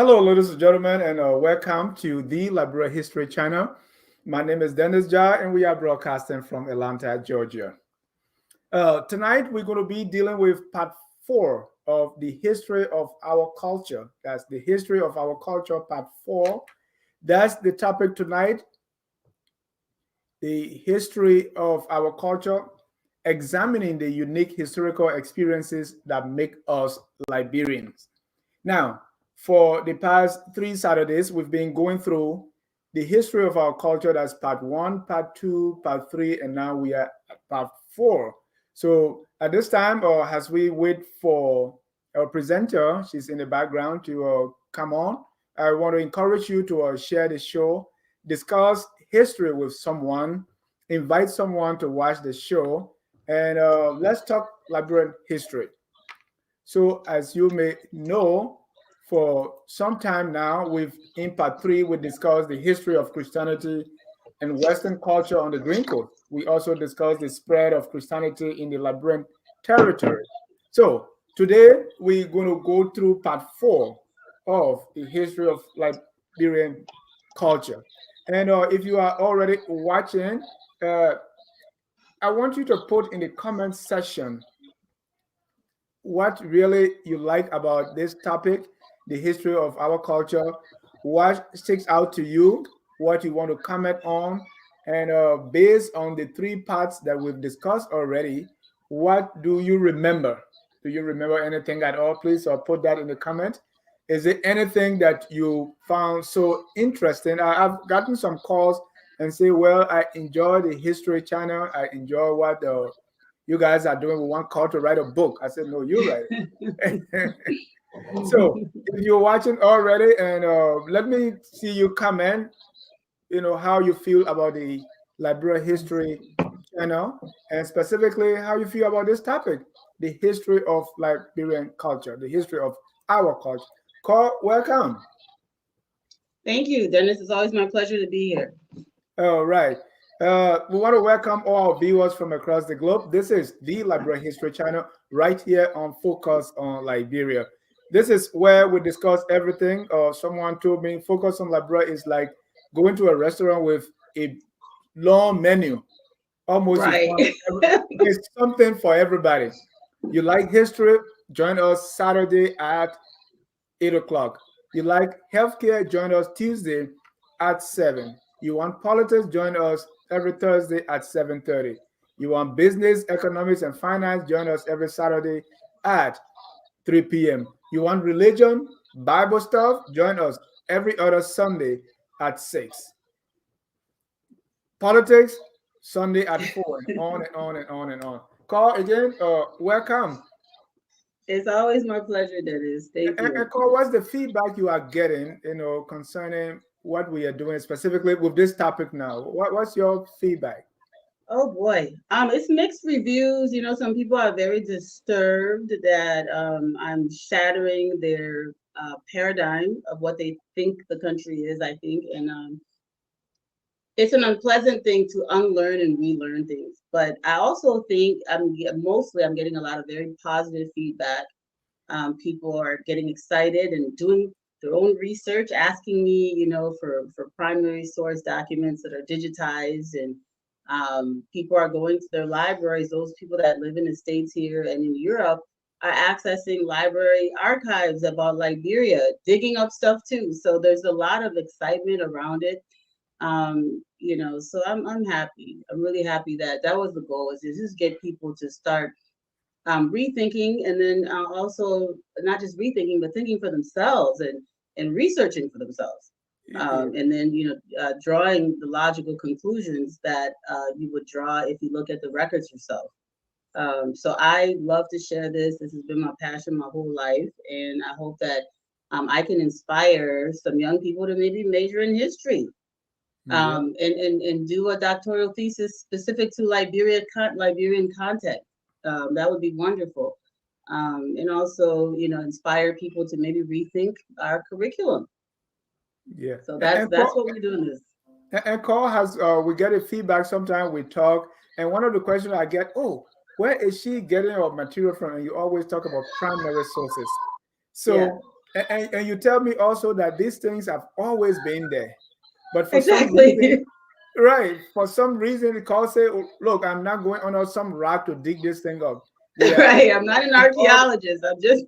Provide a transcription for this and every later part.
Hello, ladies and gentlemen, and welcome to the Liberia History Channel. My name is Dennis Jah, and we are broadcasting from Atlanta, Georgia. Tonight, we're going to be dealing with part 4 of the history of our culture. That's the history of our culture, part 4. That's the topic tonight, the history of our culture, examining the unique historical experiences that make us Liberians. Now, for the past 3 Saturdays, we've been going through the history of our culture. That's part 1, part 2, part 3, and now we are at part 4. So at this time, or as we wait for our presenter, she's in the background to come on, I want to encourage you to share the show, discuss history with someone, invite someone to watch the show, and let's talk Liberian history. So as you may know, for some time now, in part 3, we discussed the history of Christianity and Western culture on the Green Coast. We also discussed the spread of Christianity in the Liberian territory. So today, we're going to go through part 4 of the history of Liberian culture. And if you are already watching, I want you to put in the comment section what really you like about this topic, the history of our culture, what sticks out to you, what you want to comment on, and based on the 3 parts that we've discussed already, what do you remember? Do you remember anything at all? Please put that in the comment. Is it anything that you found so interesting? I've gotten some calls and say, well, I enjoy the History Channel. I enjoy what you guys are doing. We want call to write a book. I said, no, you write it. So if you're watching already, and let me see you comment, how you feel about the Liberia History Channel, and specifically how you feel about this topic, the history of Liberian culture, the history of our culture. Call, welcome. Thank you, Dennis. It's always my pleasure to be here. All right. We want to welcome all our viewers from across the globe. This is the Liberia History Channel right here on Focus on Liberia. This is where we discuss everything. Someone told me Focus on Liberia is like going to a restaurant with a long menu. Almost right. It's something for everybody. You like history? Join us Saturday at 8 o'clock. You like healthcare? Join us Tuesday at 7. You want politics? Join us every Thursday at 7:30. You want business, economics, and finance? Join us every Saturday at 3 p.m. You want religion, Bible stuff? Join us every other Sunday at 6. Politics, Sunday at 4, and on and on and on and on. Call again, welcome. It's always my pleasure, Dennis. Thank you. And Call, what's the feedback you are getting, concerning what we are doing specifically with this topic now? What's your feedback? Oh boy, it's mixed reviews. Some people are very disturbed that I'm shattering their paradigm of what they think the country is. I think, and it's an unpleasant thing to unlearn and relearn things. But I also think I'm getting a lot of very positive feedback. People are getting excited and doing their own research, asking me, for primary source documents that are digitized, and people are going to their libraries. Those people that live in the States here and in Europe are accessing library archives about Liberia, digging up stuff too. So there's a lot of excitement around it. So I'm happy. I'm really happy that was the goal, is to just get people to start rethinking, and then also not just rethinking, but thinking for themselves and researching for themselves. And then, drawing the logical conclusions that you would draw if you look at the records yourself. So I love to share this. This has been my passion my whole life, and I hope that I can inspire some young people to maybe major in history. And do a doctoral thesis specific to Liberian context. That would be wonderful. And also, inspire people to maybe rethink our curriculum. Yeah. So that's what we're doing this. And Carl has we get a feedback sometimes, we talk, and one of the questions I get, where is she getting her material from? And you always talk about primary sources. So And you tell me also that these things have always been there, but for some reason, Exactly. right? For some reason, the call say, "Oh, look, I'm not going under some rock to dig this thing up." They are Right. I'm not an called archaeologist. I'm just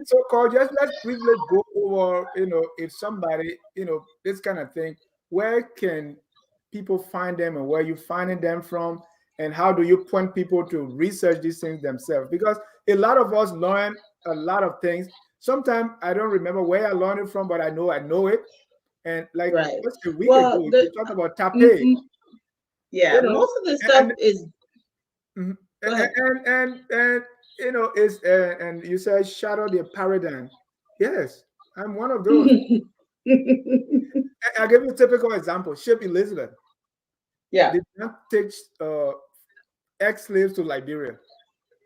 so-called just let privilege go over. If somebody, this kind of thing. Where can people find them, and where you finding them from, and how do you point people to research these things themselves? Because a lot of us learn a lot of things. Sometimes I don't remember where I learned it from, but I know it. And like right. just a week ago, Well, you talked about mm, tape, mm, yeah, you know, most of this stuff and is. mhm, Go ahead. and is and you said shadow the paradigm. Yes, I'm one of those. I'll give you a typical example. Ship Elizabeth Yeah. did not take ex-slaves to Liberia.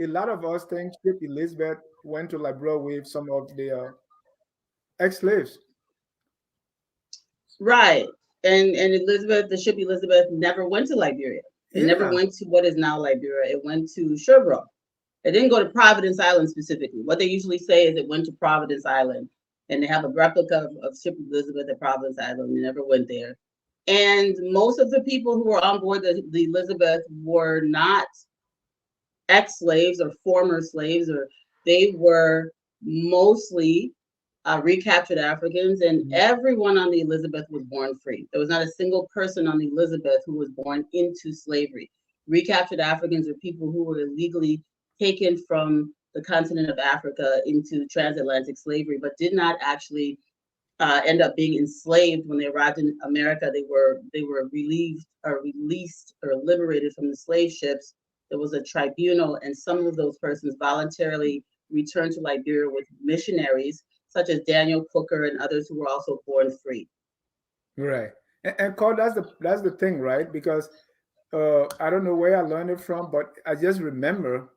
A lot of us think Ship Elizabeth went to Liberia with some of the ex-slaves. Right. And Elizabeth, the ship Elizabeth never went to Liberia. It never Yeah, went to what is now Liberia. It went to Sherbrooke. It didn't go to Providence Island specifically. What they usually say is it went to Providence Island, and they have a replica of ship Elizabeth at Providence Island. They never went there. And most of the people who were on board the Elizabeth were not ex-slaves or former slaves, or they were mostly recaptured Africans, and mhm, everyone on the Elizabeth was born free. There was not a single person on the Elizabeth who was born into slavery. Recaptured Africans are people who were illegally taken from the continent of Africa into transatlantic slavery, but did not actually end up being enslaved when they arrived in America. They were relieved or released or liberated from the slave ships. There was a tribunal, and some of those persons voluntarily returned to Liberia with missionaries, such as Daniel Cooker and others who were also born free. right. And Carl, that's the thing, right? Because I don't know where I learned it from, but I just remember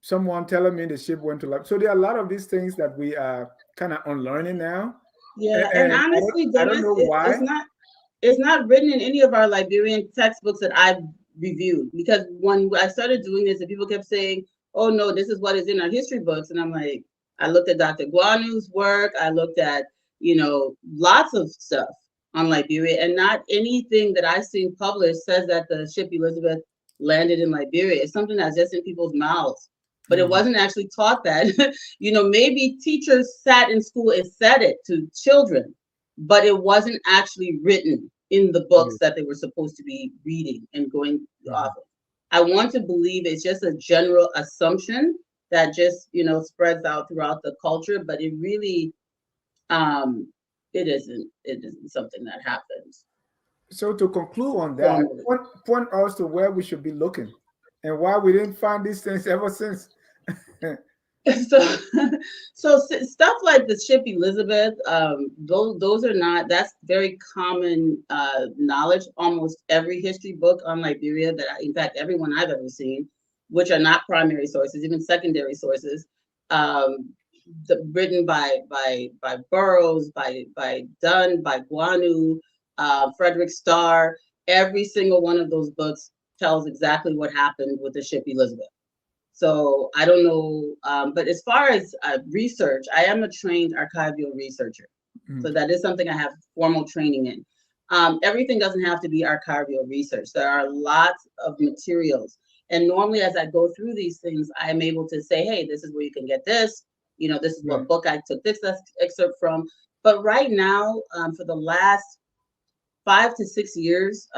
someone telling me the ship went to Liberia. So there are a lot of these things that we are kind of unlearning now, Yeah, and and I don't honestly, I don't Dennis, know it's why. not written in any of our Liberian textbooks that I've reviewed, because when I started doing this and people kept saying, "Oh no, this is what is in our history books," and I'm like, I looked at Dr. Guanu's work, I looked at lots of stuff on Liberia, and not anything that I've seen published says that the ship Elizabeth landed in Liberia. It's something that's just in people's mouths, but it Mhm. wasn't actually taught that. Maybe teachers sat in school and said it to children, but it wasn't actually written in the Yeah. books that they were supposed to be reading and going off Mhm. of. I want to believe it's just a general assumption that just spreads out throughout the culture, but it really um it isn't something that happens So to conclude on that, formally. point us to where we should be looking, and why we didn't find these things ever since. So, stuff like the ship Elizabeth, those are not. That's very common knowledge. Almost every history book on Liberia in fact, everyone I've ever seen, which are not primary sources, even secondary sources, um, written by Burroughs, by Dunn, by Guanu, Frederick Starr. Every single one of those books tells exactly what happened with the ship Elizabeth. So I don't know, but as far as research, I am a trained archival researcher. Mm. So that is something I have formal training in. Everything doesn't have to be archival research. There are lots of materials. And normally as I go through these things, I am able to say, hey, this is where you can get this. This is Right. what book I took this excerpt from. But right now, for the last 5 to 6 years,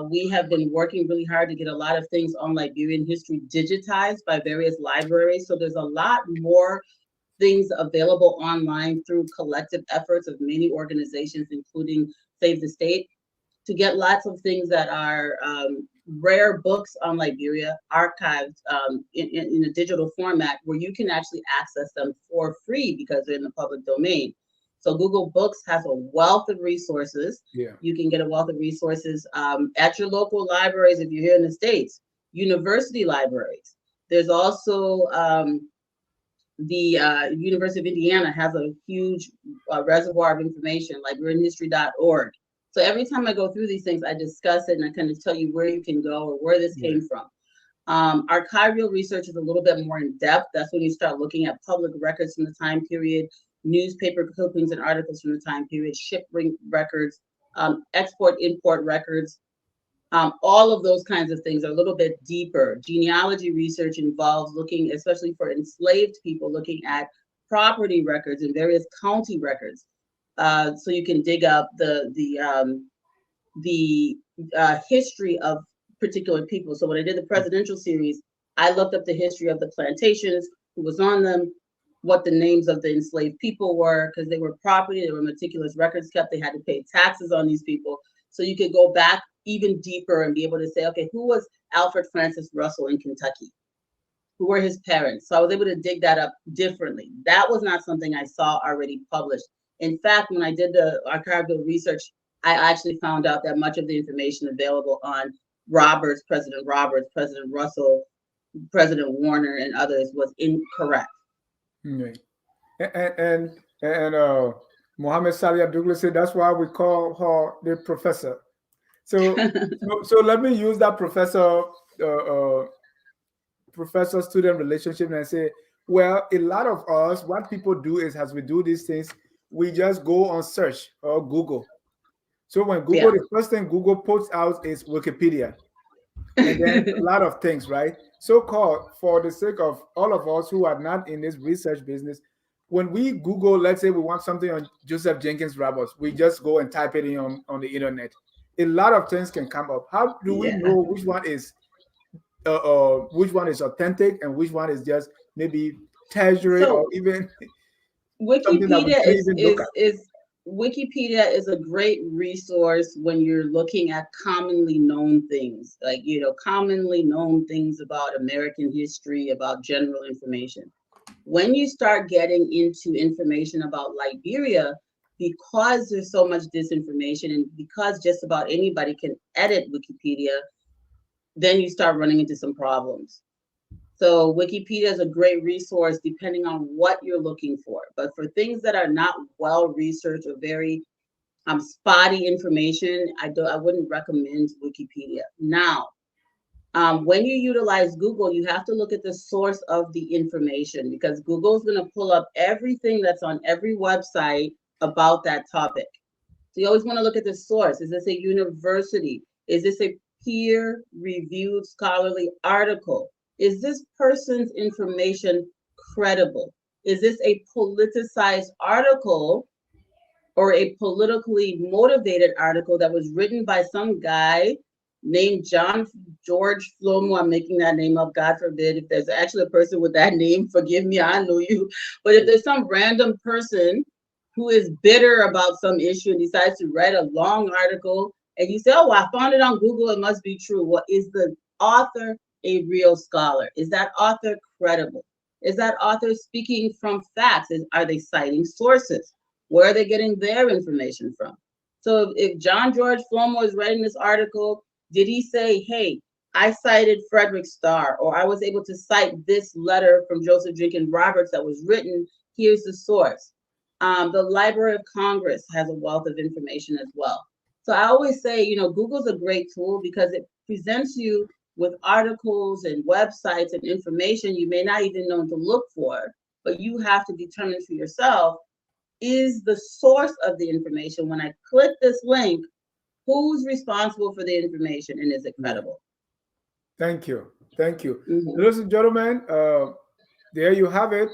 we have been working really hard to get a lot of things on Liberian history digitized by various libraries. So there's a lot more things available online through collective efforts of many organizations, including Save the State, to get lots of things that are rare books on Liberia archived in a digital format where you can actually access them for free because they're in the public domain. So Google Books has a wealth of resources. Yeah. You can get a wealth of resources at your local libraries if you're here in the States, university libraries. There's also the University of Indiana has a huge reservoir of information, like LiberianHistory.org. So every time I go through these things, I discuss it and I kind of tell you where you can go or where this Yeah. came from. Archival research is a little bit more in depth. That's when you start looking at public records from the time period. newspaper clippings and articles from the time period, shipment records, export-import records, all of those kinds of things are a little bit deeper. Genealogy research involves looking, especially for enslaved people, looking at property records and various county records. So you can dig up the history of particular people. So when I did the presidential series, I looked up the history of the plantations, who was on them, what the names of the enslaved people were, because they were property, there were meticulous records kept, they had to pay taxes on these people. So you could go back even deeper and be able to say, okay, who was Alfred Francis Russell in Kentucky? Who were his parents? So I was able to dig that up differently. That was not something I saw already published. In fact, when I did the archival research, I actually found out that much of the information available on President Russell, President Warner, and others was incorrect. Right. And Mohammed Salia Douglas said that's why we call her the professor. So let me use that professor student relationship and say, well, a lot of us, what people do is as we do these things, we just go on search or Google. So when Google, Yeah. the first thing Google puts out is Wikipedia, and then a lot of things, right? So called, for the sake of all of us who are not in this research business, when we Google, let's say we want something on Joseph Jenkins Roberts, we just go and type it in on the internet. A lot of things can come up. How do we Yeah. know which one is authentic and which one is just maybe tertiary or So even something that we Wikipedia shouldn't even look at? is Wikipedia is a great resource when you're looking at commonly known things, like commonly known things about American history, about general information. When you start getting into information about Liberia, because there's so much disinformation and because just about anybody can edit Wikipedia, then you start running into some problems. So Wikipedia is a great resource depending on what you're looking for. But for things that are not well researched or very spotty information, I wouldn't recommend Wikipedia. Now, when you utilize Google, you have to look at the source of the information, because Google's going to pull up everything that's on every website about that topic. So you always want to look at the source. Is this a university? Is this a peer-reviewed scholarly article? Is this person's information credible? Is this a politicized article or a politically motivated article that was written by some guy named John George Flomo? I'm making that name up, God forbid. If there's actually a person with that name, forgive me, I know you. But if there's some random person who is bitter about some issue and decides to write a long article, and you say, oh, I found it on Google, it must be true. Well, is the author a real scholar? Is that author credible? Is that author speaking from facts? Are they citing sources? Where are they getting their information from? So if John George Flomo is writing this article, did he say, hey, I cited Frederick Starr, or I was able to cite this letter from Joseph Jenkins Roberts that was written, here's the source. The Library of Congress has a wealth of information as well. So I always say, Google's a great tool because it presents you with articles and websites and information you may not even know to look for, but you have to determine for yourself, is the source of the information, when I click this link, who's responsible for the information, and is it credible? Thank you. Thank you. Mm-hmm. Ladies and gentlemen, there you have it.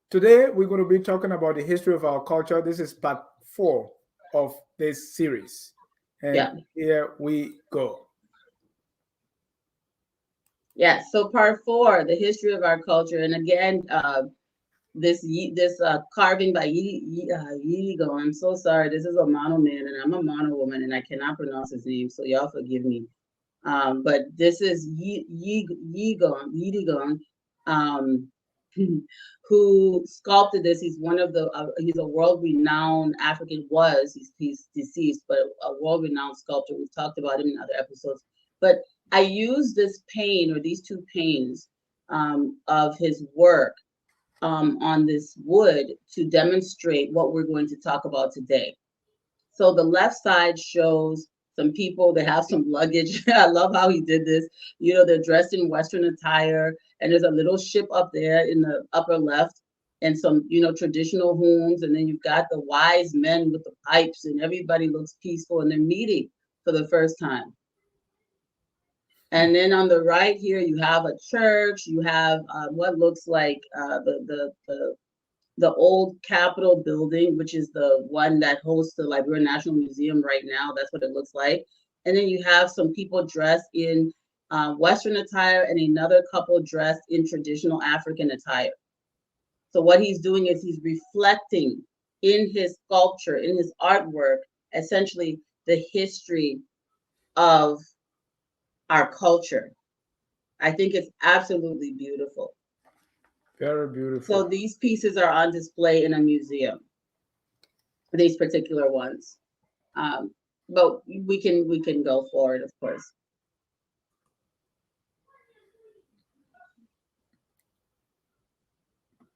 Today, we're going to be talking about the history of our culture. This is part 4 of this series. And here we go. Yeah, so part 4, the history of our culture. And again, this carving by Yidigo. I'm so sorry. This is a Mono man, and I'm a Mono woman, and I cannot pronounce his name, so y'all forgive me. But this is Yidigon, who sculpted this. He's one of the. He's a world-renowned African. He's deceased, but a world-renowned sculptor. We've talked about him in other episodes. But I use this pane, or these 2 panes, of his work on this wood to demonstrate what we're going to talk about today. So the left side shows some people that have some luggage. I love how he did this. They're dressed in Western attire, and there's a little ship up there in the upper left. and some, traditional homes. And then you've got the wise men with the pipes, and everybody looks peaceful, and they're meeting for the first time. And then on the right here, you have a church. You have what looks like the old Capitol building, which is the one that hosts the Liberia National Museum right now. That's what it looks like. And then you have some people dressed in Western attire, and another couple dressed in traditional African attire. So what he's doing is he's reflecting in his sculpture, in his artwork, essentially the history of our culture. I think it's absolutely beautiful. Very beautiful. So these pieces are on display in a museum, these particular ones. But we can go forward, of course.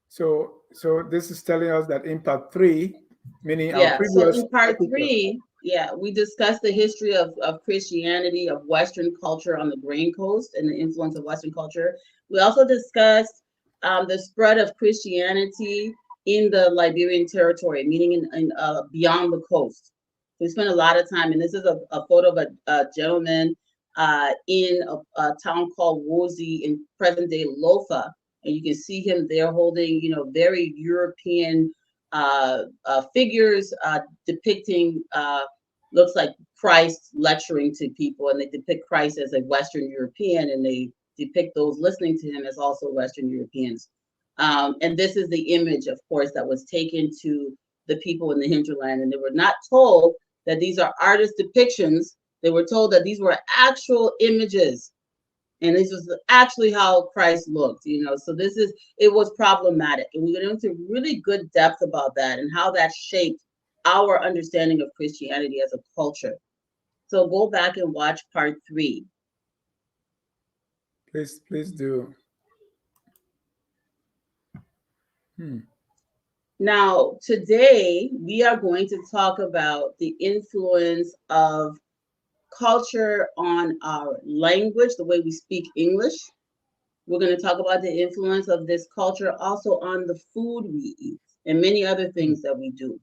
So this is telling us that in part 3, meaning our Yeah, so previous in part episode. 3, yeah, we discussed the history of Christianity, of Western culture on the Grain Coast, and the influence of Western culture. We also discussed the spread of Christianity in the Liberian territory, meaning in beyond the coast. We spent a lot of time, and this is a photo of a gentleman in a town called Wozi in present-day Lofa, and you can see him there holding, very European figures depicting, looks like Christ lecturing to people, and they depict Christ as a Western European, and they depict those listening to him as also Western Europeans. And this is the image, of course, that was taken to the people in the hinterland, and they were not told that these are artist depictions. They were told that these were actual images, and this was actually how Christ looked, So it was problematic, and we went into really good depth about that and how that shaped our understanding of Christianity as a culture. So go back and watch part 3. Please do. Now, today we are going to talk about the influence of culture on our language, the way we speak English. We're going to talk about the influence of this culture also on the food we eat and many other things that we do.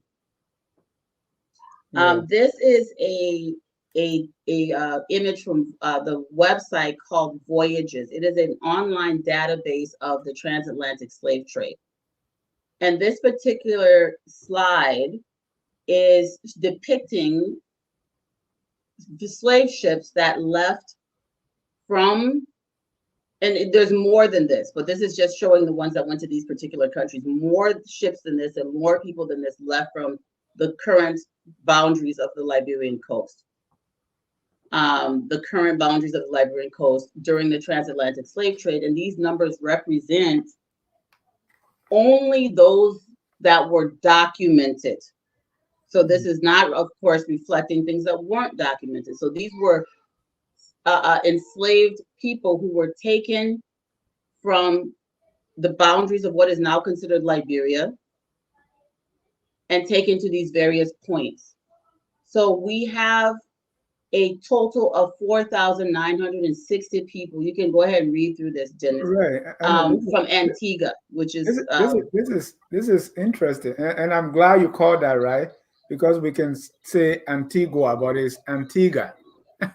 Yeah. This is a image from the website called Voyages. It is an online database of the transatlantic slave trade. And this particular slide is depicting the slave ships that left from, and there's more than this, but this is just showing the ones that went to these particular countries. More ships than this and more people than this left from the current boundaries of the Liberian coast. The current boundaries of the Liberian coast during the transatlantic slave trade. And these numbers represent only those that were documented. So this is not, of course, reflecting things that weren't documented. So these were enslaved people who were taken from the boundaries of what is now considered Liberia and taken to these various points. So we have a total of 4,960 people. You can go ahead and read through this, Dennis. Right. From Antigua, which is this is interesting, and I'm glad you called that, right, because we can say Antigua, but it's Antigua.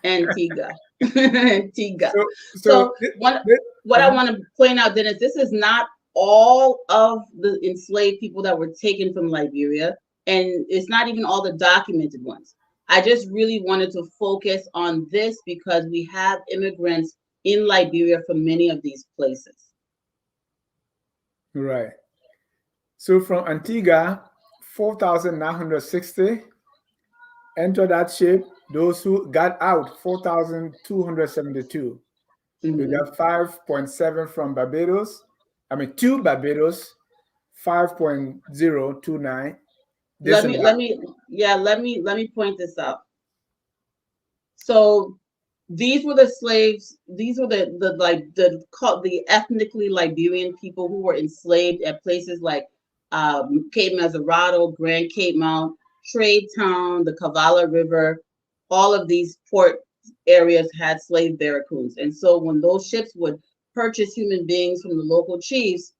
Antigua. Antigua. So what I want to point out, Dennis, this is not all of the enslaved people that were taken from Liberia, and it's not even all the documented ones. I just really wanted to focus on this because we have immigrants in Liberia from many of these places. Right. So from Antigua, 4,960 entered that ship. Those who got out, 4,272. We got 5.7 from Barbados. To Barbados, 5.029. Let me point this out. So these were the slaves. These were the ethnically Liberian people who were enslaved at places like Cape Mesurado, Grand Cape Mount, Trade Town, the Kavala River. All of these port areas had slave barracoons, and so when those ships would purchase human beings from the local chiefs,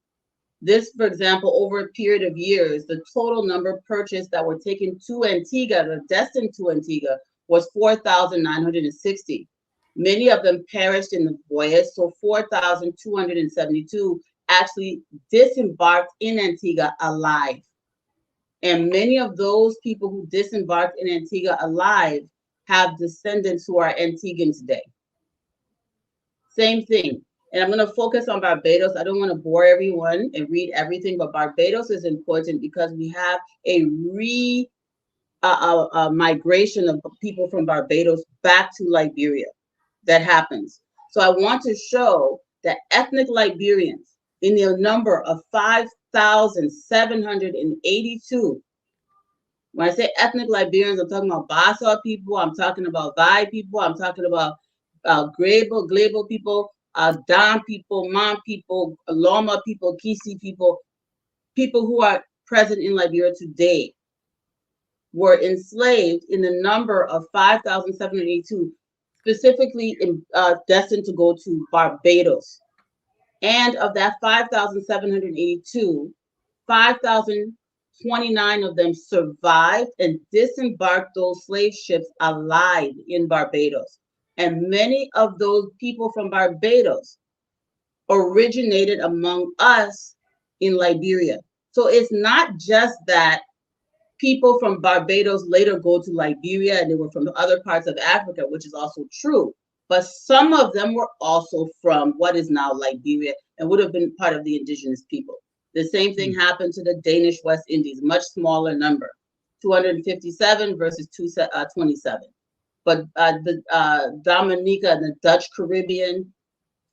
This, for example, over a period of years, the total number purchased that were taken to Antigua, or destined to Antigua, was 4,960. Many of them perished in the voyage, so 4,272 actually disembarked in Antigua alive. And many of those people who disembarked in Antigua alive have descendants who are Antiguan today. Same thing. And I'm going to focus on Barbados. I don't want to bore everyone and read everything, but Barbados is important because we have a migration of people from Barbados back to Liberia that happens. So I want to show that ethnic Liberians in the number of 5,782. When I say ethnic Liberians, I'm talking about Bassa people, I'm talking about Vai people, I'm talking about Glable people, Dam people, Mon people, Loma people, Kisi people, people who are present in Liberia today were enslaved in the number of 5,782, specifically destined to go to Barbados. And of that 5,782, 5,029 of them survived and disembarked those slave ships alive in Barbados. And many of those people from Barbados originated among us in Liberia. So it's not just that people from Barbados later go to Liberia and they were from other parts of Africa, which is also true. But some of them were also from what is now Liberia and would have been part of the indigenous people. The same thing happened to the Danish West Indies, much smaller number, 257 versus 227. But the Dominica and the Dutch Caribbean,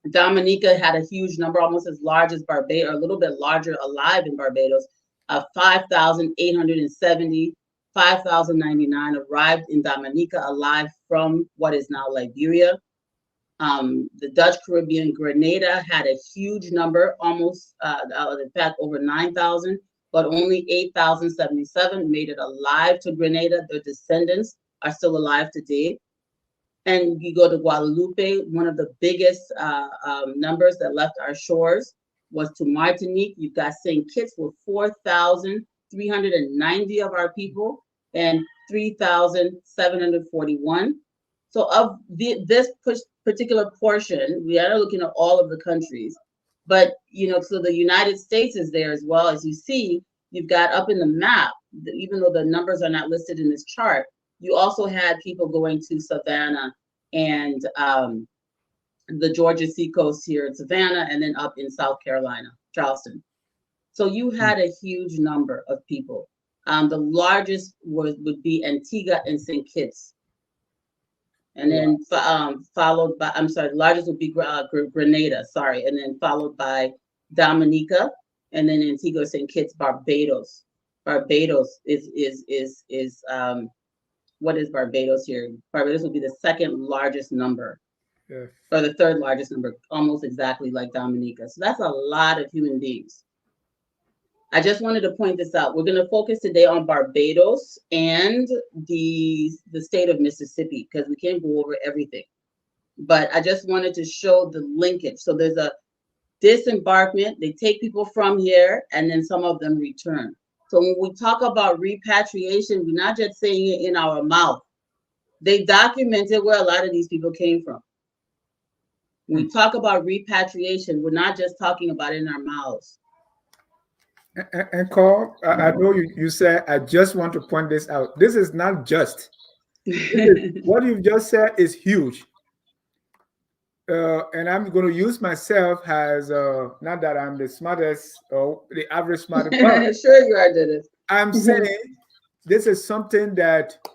Dominica had a huge number, almost as large as Barbados, or a little bit larger alive in Barbados. 5,870, 5,099 arrived in Dominica alive from what is now Liberia. The Dutch Caribbean, Grenada had a huge number, almost, in fact, over 9,000, but only 8,077 made it alive to Grenada. Their descendants are still alive today. And you go to Guadeloupe, one of the biggest numbers that left our shores was to Martinique. You've got St. Kitts with 4,390 of our people and 3,741. So of this particular portion, we are looking at all of the countries, but so the United States is there as well. As you see, you've got up in the map, even though the numbers are not listed in this chart, you also had people going to Savannah and the Georgia seacoast here in Savannah, and then up in South Carolina, Charleston. So you had a huge number of people. The largest would be Antigua and St. Kitts. And then followed by, the largest would be Grenada, and then followed by Dominica, and then Antigua, St. Kitts, Barbados. Barbados is what is Barbados here? Barbados would be the second largest number, or the third largest number, almost exactly like Dominica. So that's a lot of human beings. I just wanted to point this out. We're going to focus today on Barbados and the state of Mississippi because we can't go over everything. But I just wanted to show the linkage. So there's a disembarkment. They take people from here and then some of them return. So when we talk about repatriation, we're not just saying it in our mouth. They documented where a lot of these people came from. When we talk about repatriation, we're not just talking about it in our mouths. And Carl, I know you said, I just want to point this out. This is not just. What you've just said is huge. And I'm going to use myself as, not that I'm the smartest or the average smartest, but sure you are, Dennis. I'm saying this is something that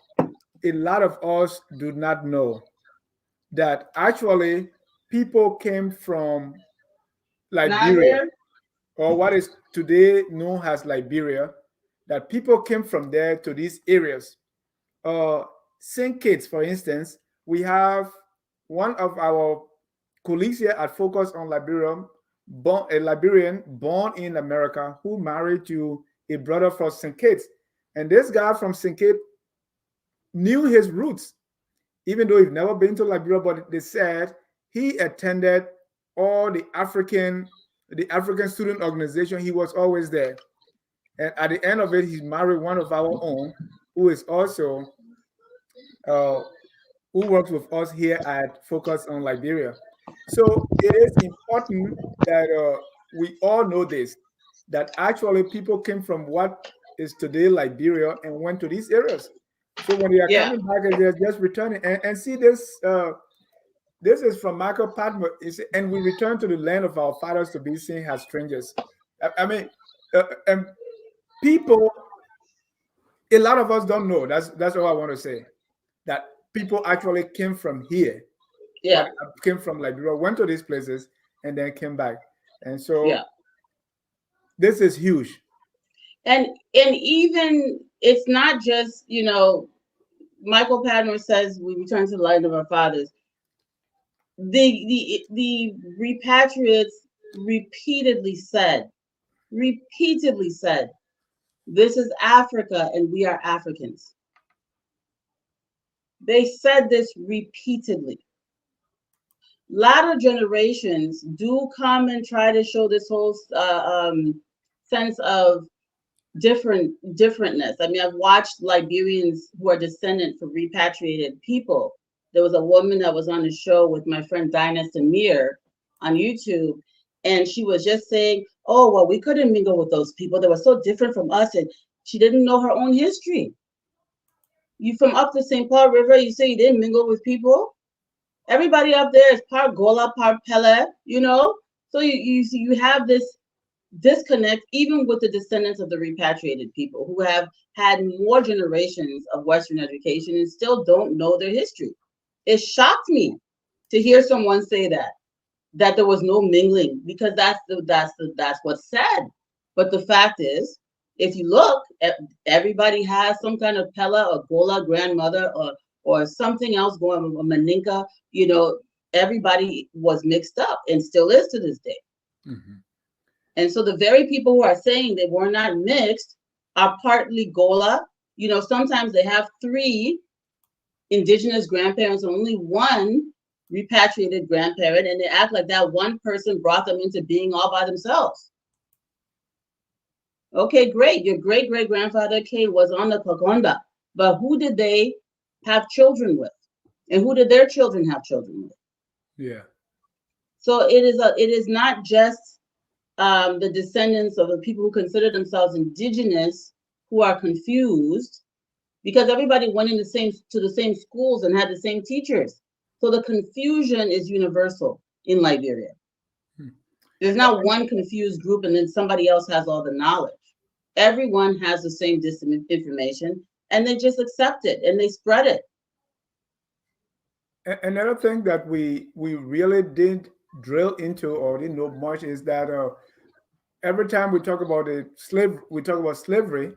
a lot of us do not know. That actually people came from Liberia, or what is today known as Liberia, that people came from there to these areas. St. Kitts, for instance, we have one of our colleagues here at Focus on Liberia, a Liberian born in America who married to a brother from St. Kitts. And this guy from St. Kitts knew his roots, even though he'd never been to Liberia, but they said he attended all the African the African Student Organization, he was always there. And at the end of it, he married one of our own, who is also uh, who works with us here at Focus on Liberia. So it is important that we all know this, that actually people came from what is today Liberia and went to these areas. So when they are Yeah, coming back, they're just returning. And see this. This is from Michael Patmore. And we return to the land of our fathers to be seen as strangers. I mean, and people, a lot of us don't know. That's all I want to say. That people actually came from here, yeah, came from Liberia, went to these places, and then came back. And yeah. so this is huge. And even it's not just, Michael Padmore says we return to the land of our fathers. The repatriates repeatedly said, this is Africa and we are Africans. They said this repeatedly. Latter generations do come and try to show this whole sense of differentness. I mean, I've watched Liberians who are descendant from repatriated people. There was a woman that was on the show with my friend Dinah Samir on YouTube, and she was just saying, "Oh, well, we couldn't mingle with those people. They were so different from us," and she didn't know her own history. You from up the St. Paul River, you say you didn't mingle with people. Everybody up there is part Gola, part Pele, So you have this disconnect even with the descendants of the repatriated people who have had more generations of Western education and still don't know their history. It shocked me to hear someone say that there was no mingling, because that's what's said. But the fact is, if you look at, everybody has some kind of Pella or Gola grandmother or something else going on, a Maninka, everybody was mixed up and still is to this day. Mhm. And so the very people who are saying they were not mixed are partly Gola. Sometimes they have three indigenous grandparents and only one repatriated grandparent, and they act like that one person brought them into being all by themselves. Okay, great. Your great great grandfather K was on the Kakonda, but who did they have children with? And who did their children have children with? Yeah. So it is not just the descendants of the people who consider themselves indigenous who are confused, because everybody went in to the same schools and had the same teachers. So the confusion is universal in Liberia. Hmm. There's not one confused group and then somebody else has all the knowledge. Everyone has the same information and they just accept it and they spread it. Another thing that we really didn't drill into or didn't know much is that every time we talk about slavery,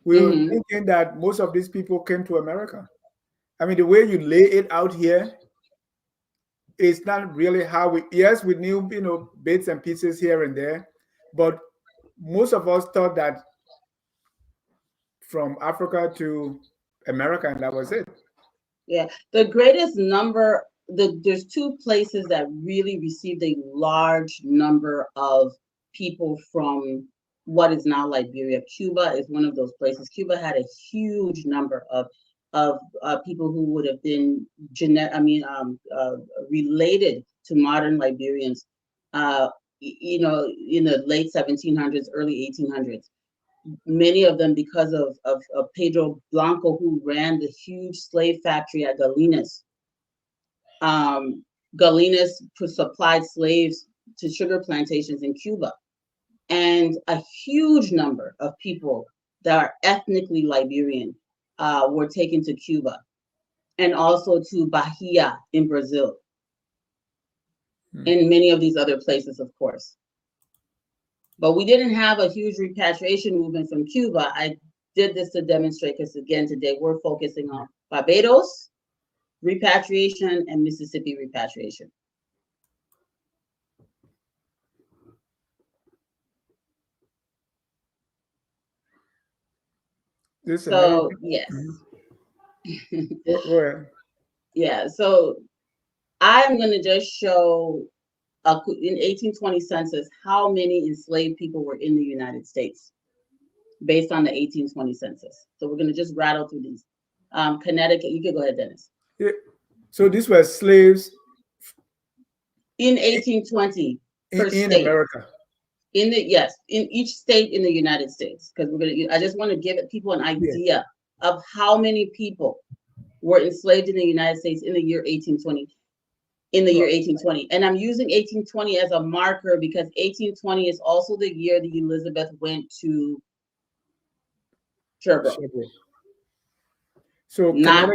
we were Hmm. thinking that most of these people came to America. I mean, the way you lay it out here is not really how yes, we knew, bits and pieces here and there, but most of us thought that from Africa to America, and that was it. Yeah, the greatest number, there's two places that really received a large number of people from what is now Liberia. Cuba is one of those places. Cuba had a huge number of people who would have been related to modern Liberians, in the late 1700s, early 1800s. Many of them because of Pedro Blanco, who ran the huge slave factory at Galinas. Galinas supplied slaves to sugar plantations in Cuba. And a huge number of people that are ethnically Liberian were taken to Cuba and also to Bahia in Brazil Hmm. and many of these other places, of course. But we didn't have a huge repatriation movement from Cuba. I did this to demonstrate, because again, today we're focusing on Barbados repatriation and Mississippi repatriation. This So amazing. yes. Mhm. Go ahead. Yeah, so I'm going to just show in 1820 census, how many enslaved people were in the United States based on the 1820 census. So we're going to just rattle through these. Connecticut, you can go ahead, Dennis. Yeah. So these were slaves In 1820 per in state. America. In each state in the United States, because I just want to give people an idea of how many people were enslaved in the United States in the year 1820. And I'm using 1820 as a marker because 1820 is also the year that Elizabeth went to Sherbrooke. So not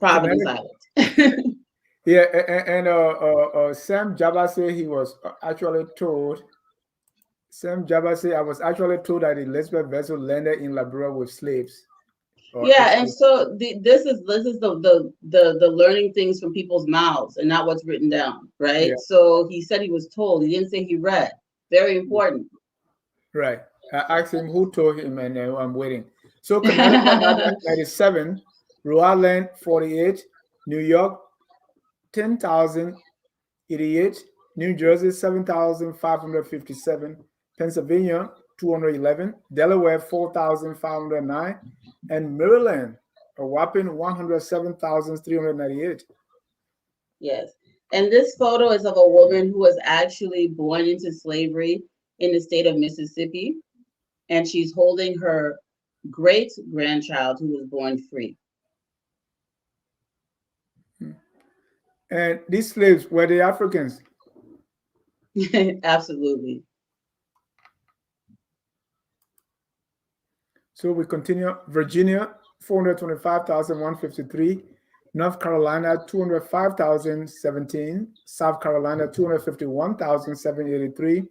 Providence Island. Yeah, and Sam Jabase, he was actually told. Sam Jabase, I was actually told that the Elizabeth vessel landed in Liberia with slaves. Yeah, and so this is the learning things from people's mouths and not what's written down, right? Yeah. So he said he was told. He didn't say he read. Very important. Right. I asked him who told him, and I'm waiting. So Connecticut 97, Rhode Island 48, New York 10,088, New Jersey 7,557, Pennsylvania 211, Delaware 4,509, and Maryland a whopping 107,398. Yes. And this photo is of a woman who was actually born into slavery in the state of Mississippi, and she's holding her great grandchild who was born free. And these slaves were the Africans. Absolutely. So we continue. Virginia 425,153, North Carolina 205,017, South Carolina 251,783.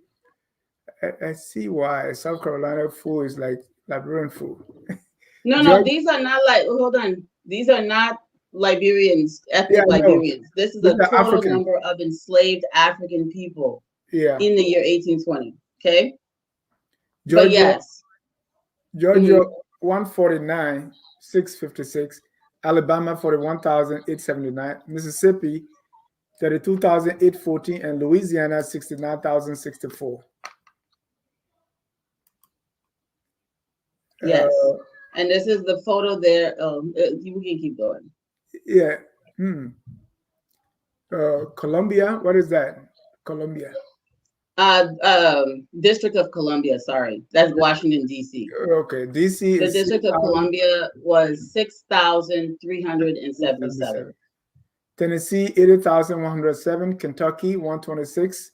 I see why South Carolina food is like Liberian food. No, these are not like. Hold on, these are not Liberians, ethnic Liberians. This is a total African number of enslaved African people. In the year 1820. Okay. Georgia, but yes. Georgia 149, 656, Alabama 41,879, Mississippi 32,814, and Louisiana 69,064. Yes. And this is the photo there. You can keep going. Yeah. Columbia, what is that? Columbia. District of Columbia, sorry. That's Washington, D.C. Okay, D.C. The District of Columbia was 6,377. Tennessee, 80,107. Kentucky, 126,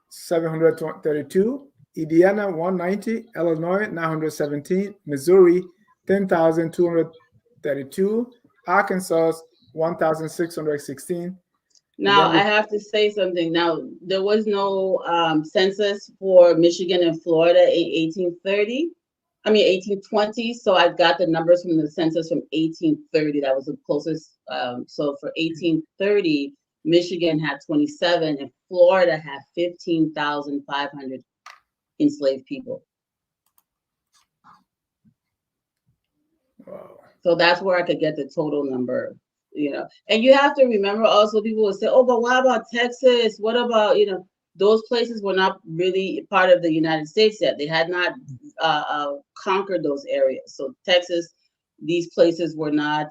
732. Indiana, 190. Illinois, 917. Missouri, 10,232. Arkansas, 1,616. Now, I have to say something. Now, there was no census for Michigan and Florida in 1820. So I got the numbers from the census from 1830. That was the closest. So for 1830, Michigan had 27 and Florida had 15,500 enslaved people. Wow. So that's where I could get the total number. And you have to remember also, people will say, oh, but what about Texas? What about, those places were not really part of the United States yet. They had not conquered those areas. So Texas, these places were not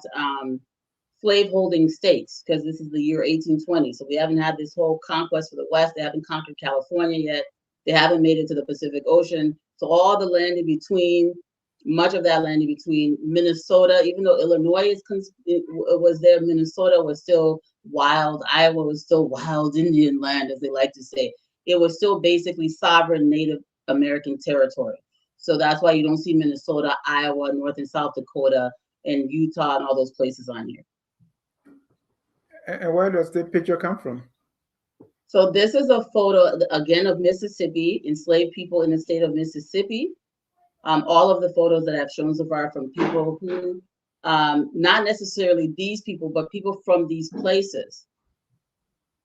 slave-holding states because this is the year 1820. So we haven't had this whole conquest for the West. They haven't conquered California yet. They haven't made it to the Pacific Ocean. So all the land in between, much of that land in between Minnesota, even though Illinois was there, Minnesota was still wild. Iowa was still wild Indian land, as they like to say. It was still basically sovereign Native American territory. So that's why you don't see Minnesota, Iowa, North and South Dakota, and Utah, and all those places on here. And where does the picture come from? So this is a photo, again, of Mississippi, enslaved people in the state of Mississippi. All of the photos that I've shown so far from people who, not necessarily these people, but people from these places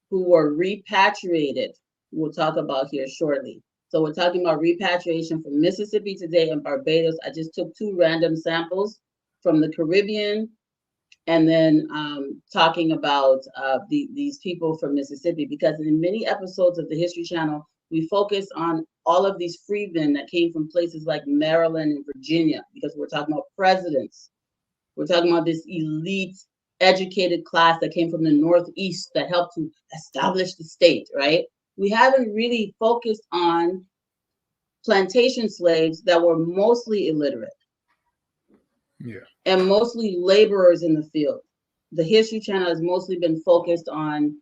who were repatriated, we'll talk about here shortly. So we're talking about repatriation from Mississippi today and Barbados. I just took 2 random samples from the Caribbean and then talking about these people from Mississippi, because in many episodes of the History Channel, we focus on all of these freedmen that came from places like Maryland and Virginia, because we're talking about presidents. We're talking about this elite, educated class that came from the Northeast that helped to establish the state, right? We haven't really focused on plantation slaves that were mostly illiterate. Yeah. And mostly laborers in the field. The History Channel has mostly been focused on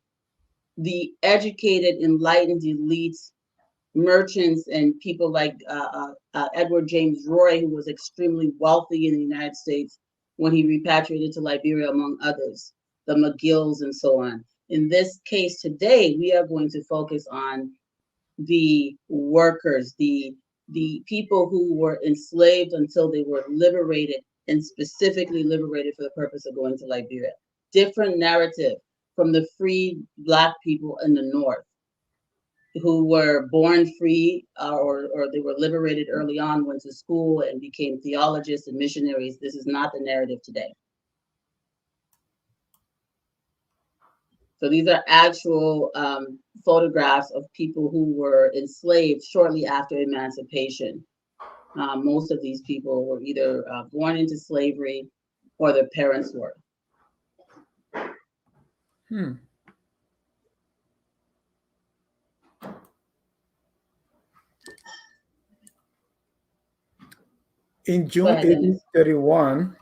the educated, enlightened elites, merchants, and people like Edward James Roy, who was extremely wealthy in the United States when he repatriated to Liberia, among others, the McGills and so on. In this case today, we are going to focus on the workers, the people who were enslaved until they were liberated, and specifically liberated for the purpose of going to Liberia. Different narrative from the free Black people in the North who were born free or they were liberated early on, went to school and became theologists and missionaries. This is not the narrative today. So these are actual photographs of people who were enslaved shortly after emancipation. Most of these people were either born into slavery or their parents were. In June 1831,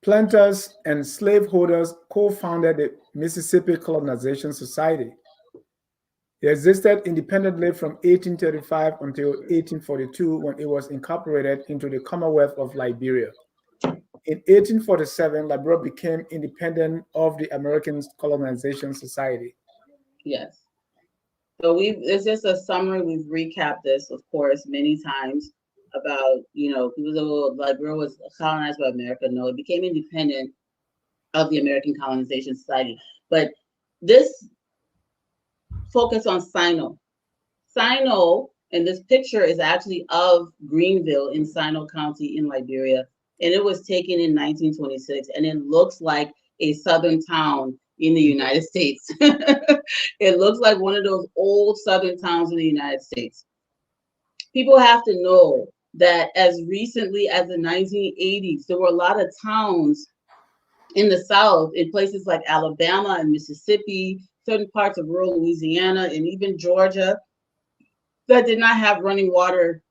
planters and slaveholders co-founded the Mississippi Colonization Society. It existed independently from 1835 until 1842, when it was incorporated into the Commonwealth of Liberia. In 1847, Liberia became independent of the American Colonization Society. Yes. So it's just a summary. We've recapped this, of course, many times about, people say, Liberia was colonized by America. No, it became independent of the American Colonization Society. But this focus on Sino. Sino, and this picture is actually of Greenville in Sino County in Liberia. And it was taken in 1926, and it looks like a southern town in the United States. It looks like one of those old southern towns in the United States. People have to know that as recently as the 1980s, there were a lot of towns in the South, in places like Alabama and Mississippi, certain parts of rural Louisiana, and even Georgia, that did not have running water,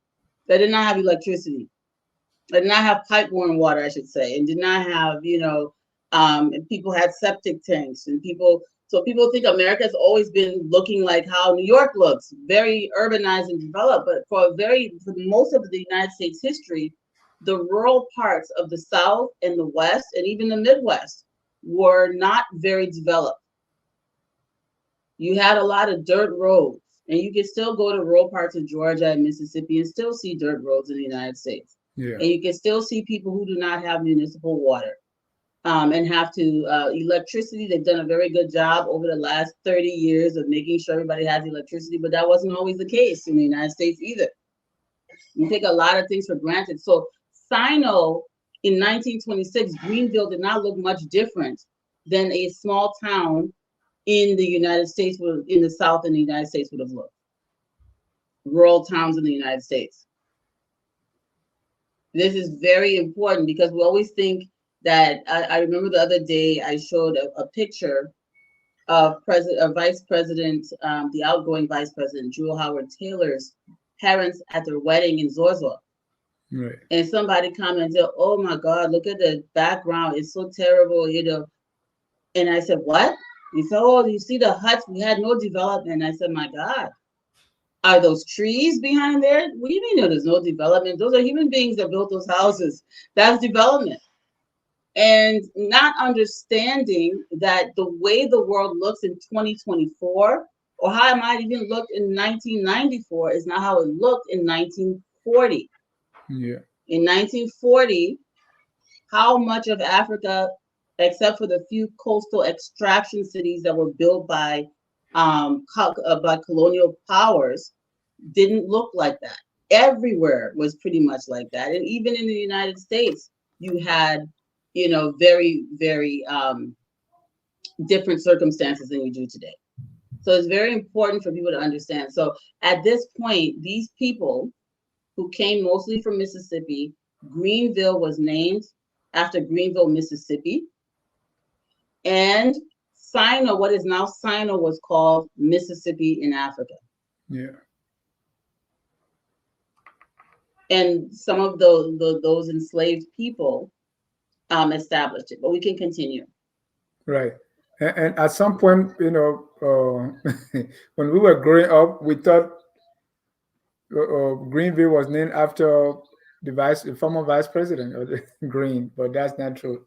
that did not have electricity, that did not have pipe-borne water, I should say, and did not have, and people had septic tanks, and so people think America's always been looking like how New York looks, very urbanized and developed, but for most of the United States history, the rural parts of the South and the West, and even the Midwest, were not very developed. You had a lot of dirt roads, and you can still go to rural parts of Georgia and Mississippi and still see dirt roads in the United States. Yeah. And you can still see people who do not have municipal water and have to electricity. They've done a very good job over the last 30 years of making sure everybody has electricity, but that wasn't always the case in the United States either. You take a lot of things for granted. So Sino in 1926, Greenville did not look much different than a small town in the United States, in the South in the United States would have looked. Rural towns in the United States. This is very important because we always think that, I remember the other day I showed a picture of Vice President, the outgoing Vice President, Jewel Howard Taylor's parents at their wedding in Zorzor. Right. And somebody commented, "Oh my God, look at the background. It's so terrible, And I said, "What?" He said, "Oh, you see the huts? We had no development." I said, "My God, are those trees behind there? What do you mean there's no development? Those are human beings that built those houses. That's development." And not understanding that the way the world looks in 2024, or how it might even look in 1994, is not how it looked in 1940. Yeah. In 1940, how much of Africa, except for the few coastal extraction cities that were built by colonial powers, didn't look like that. Everywhere was pretty much like that. And even in the United States, you had very, very different circumstances than we do today. So it's very important for people to understand. So at this point, these people who came mostly from Mississippi, Greenville was named after Greenville, Mississippi. And Sino, what is now Sino, was called Mississippi in Africa. Yeah. And some of those enslaved people established it. But we can continue. Right. And at some point, when we were growing up, we thought Greenville was named after the former vice president of the Green, but that's not true.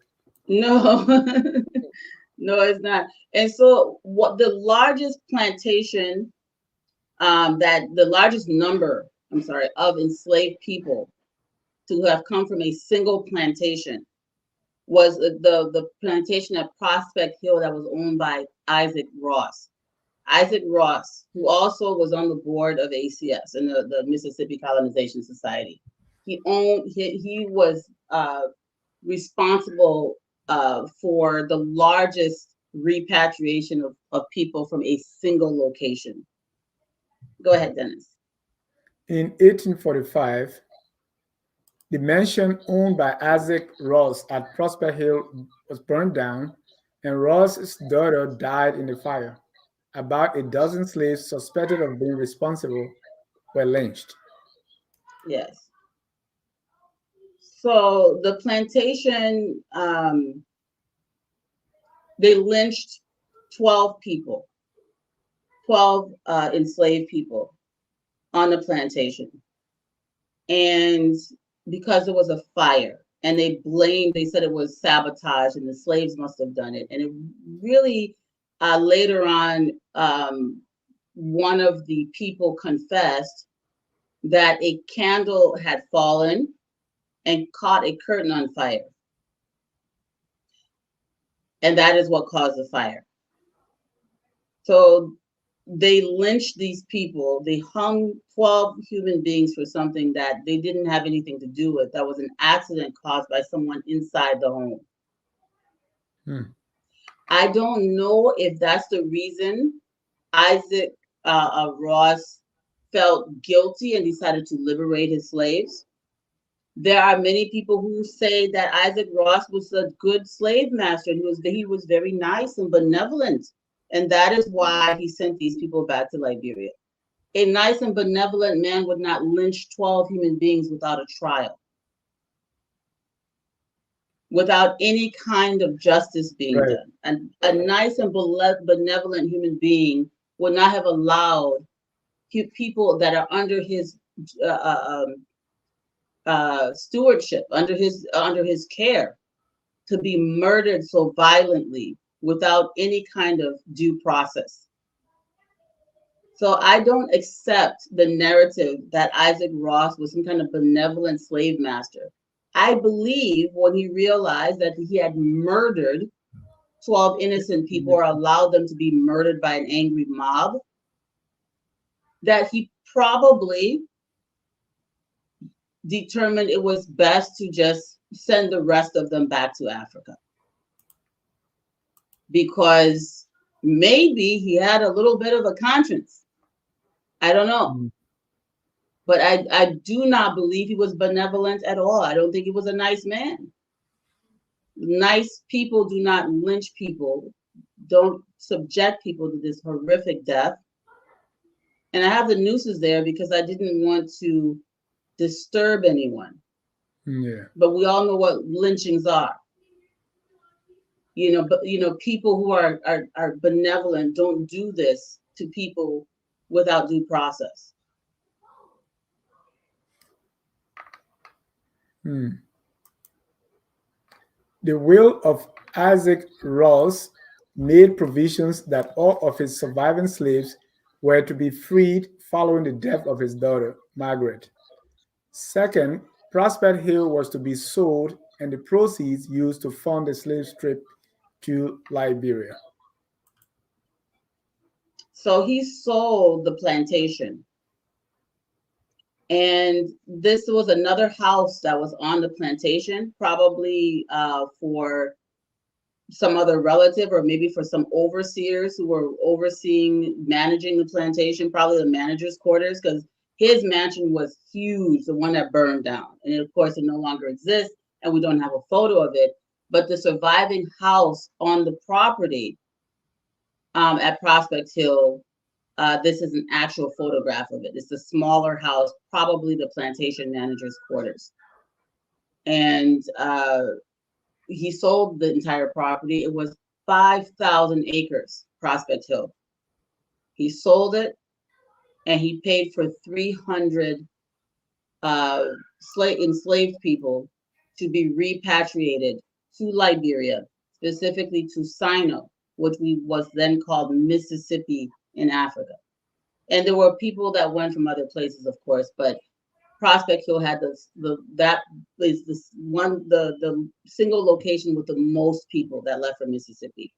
No, no, it's not. And so, what the largest plantation, the largest number, I'm sorry, of enslaved people to have come from a single plantation was the plantation at Prospect Hill that was owned by Isaac Ross. Isaac Ross, who also was on the board of ACS and the Mississippi Colonization Society. He was responsible for the largest repatriation of people from a single location. Go ahead, Dennis. In 1845, the mansion owned by Isaac Ross at Prospect Hill was burned down, and Ross's daughter died in the fire. About a dozen slaves suspected of being responsible were lynched. Yes. So the plantation, they lynched 12 people, 12 enslaved people on the plantation. And because there was a fire, and they said it was sabotage and the slaves must have done it. And it really, later on, one of the people confessed that a candle had fallen and caught a curtain on fire. And that is what caused the fire. So they lynched these people. They hung 12 human beings for something that they didn't have anything to do with. That was an accident caused by someone inside the home. I don't know if that's the reason Isaac Ross felt guilty and decided to liberate his slaves. There are many people who say that Isaac Ross was a good slave master. He was very nice and benevolent. And that is why he sent these people back to Liberia. A nice and benevolent man would not lynch 12 human beings without a trial, without any kind of justice being done. And a nice and benevolent human being would not have allowed people that are under his stewardship, under his care, to be murdered so violently without any kind of due process. So I don't accept the narrative that Isaac Ross was some kind of benevolent slave master. I believe when he realized that he had murdered 12 innocent people or allowed them to be murdered by an angry mob, that he probably determined it was best to just send the rest of them back to Africa. Because maybe he had a little bit of a conscience. I don't know. But I do not believe he was benevolent at all. I don't think he was a nice man. Nice people do not lynch people, don't subject people to this horrific death. And I have the nooses there because I didn't want to disturb anyone. Yeah. But we all know what lynchings are. But people who are benevolent don't do this to people without due process. The will of Isaac Ross made provisions that all of his surviving slaves were to be freed following the death of his daughter, Margaret. Second, Prospect Hill was to be sold and the proceeds used to fund the slave trip to Liberia. So he sold the plantation. And this was another house that was on the plantation, probably for some other relative or maybe for some overseers who were overseeing, managing the plantation, probably the manager's quarters, because his mansion was huge, the one that burned down. And of course, it no longer exists, and we don't have a photo of it. But the surviving house on the property at Prospect Hill, this is an actual photograph of it. It's a smaller house, probably the plantation manager's quarters. And he sold the entire property. It was 5,000 acres, Prospect Hill. He sold it, and he paid for 300 enslaved people to be repatriated to Liberia, specifically to Sino, which was then called Mississippi in Africa. And there were people that went from other places, of course, but Prospect Hill had that is the single location with the most people that left from Mississippi.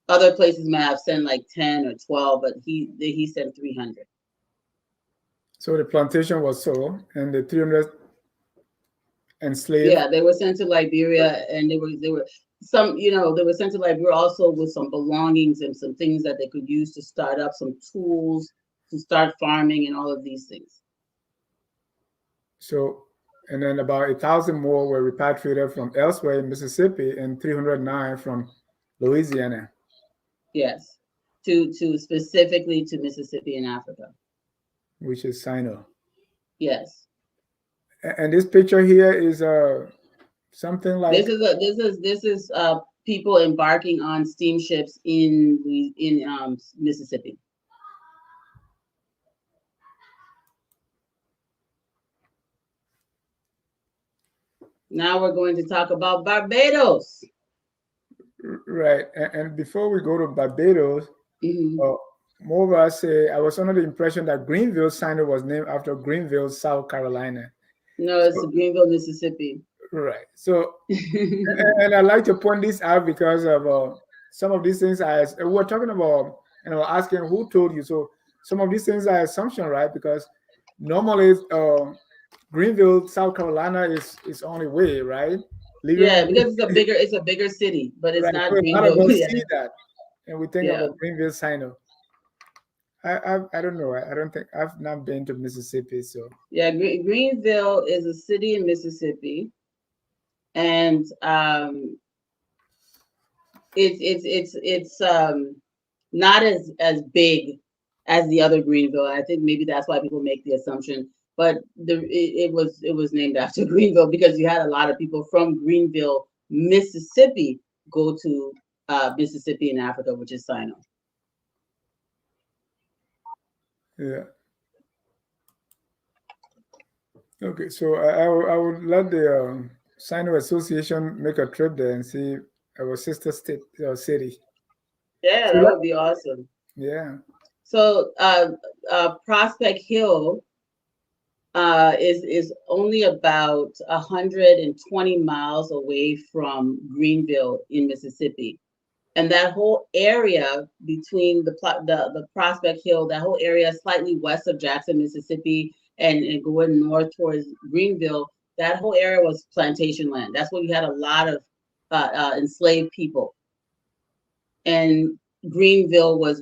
Other places might have sent like 10 or 12, but he sent 300. So the plantation was sold, and the 300 enslaved. Yeah, they were sent to Liberia, and they were some, they were sent to Liberia also with some belongings and some things that they could use to start up, some tools to start farming and all of these things. So, and then about 1,000 more were repatriated from elsewhere in Mississippi, and 309 from Louisiana. Yes, to specifically to Mississippi in Africa. Which is Sino. Yes. And this picture here is something like this is people embarking on steamships in Mississippi. Now we're going to talk about Barbados. Right. And before we go to Barbados, more I say I was under the impression that Greenville, Sino was named after Greenville, South Carolina. No, it's Greenville, Mississippi. Right. So, and I'd like to point this out because of some of these things we were talking about, and I was asking who told you. So some of these things are assumption, right? Because normally Greenville, South Carolina is only way, right? Yeah, because it's a bigger city, but it's not so Greenville. A lot of us see that, and we think about Greenville, Sino. I don't know. I don't think I've not been to Mississippi, so yeah, Greenville is a city in Mississippi, and it's not as big as the other Greenville. I think maybe that's why people make the assumption. But it was named after Greenville because you had a lot of people from Greenville, Mississippi, go to Mississippi in Africa, which is Sino. Yeah. Okay, so I would let the Sino Association make a trip there and see our sister state city. Yeah, so that would be awesome. Yeah. So Prospect Hill is only about 120 miles away from Greenville in Mississippi. And that whole area between the Prospect Hill, that whole area slightly west of Jackson, Mississippi, and going north towards Greenville, that whole area was plantation land. That's where you had a lot of enslaved people. And Greenville was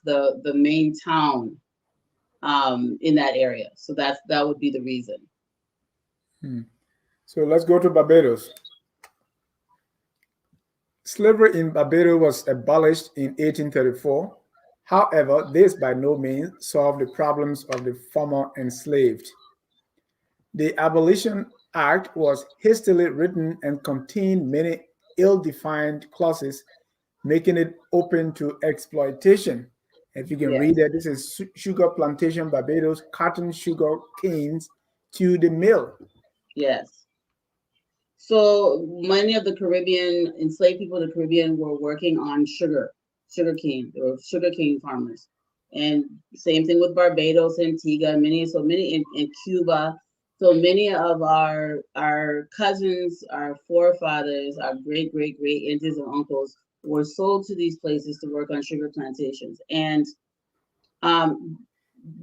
the main town in that area. So that would be the reason. So let's go to Barbados. Slavery in Barbados was abolished in 1834. However, this by no means solved the problems of the former enslaved. The Abolition Act was hastily written and contained many ill-defined clauses, making it open to exploitation. If you can read it, this is Sugar Plantation, Barbados, cotton, sugar canes to the mill. Yes. So many of the Caribbean, enslaved people in the Caribbean were working on sugarcane. They were sugarcane farmers. And same thing with Barbados, Antigua, many in Cuba. So many of our cousins, our forefathers, our great aunts and uncles were sold to these places to work on sugar plantations. And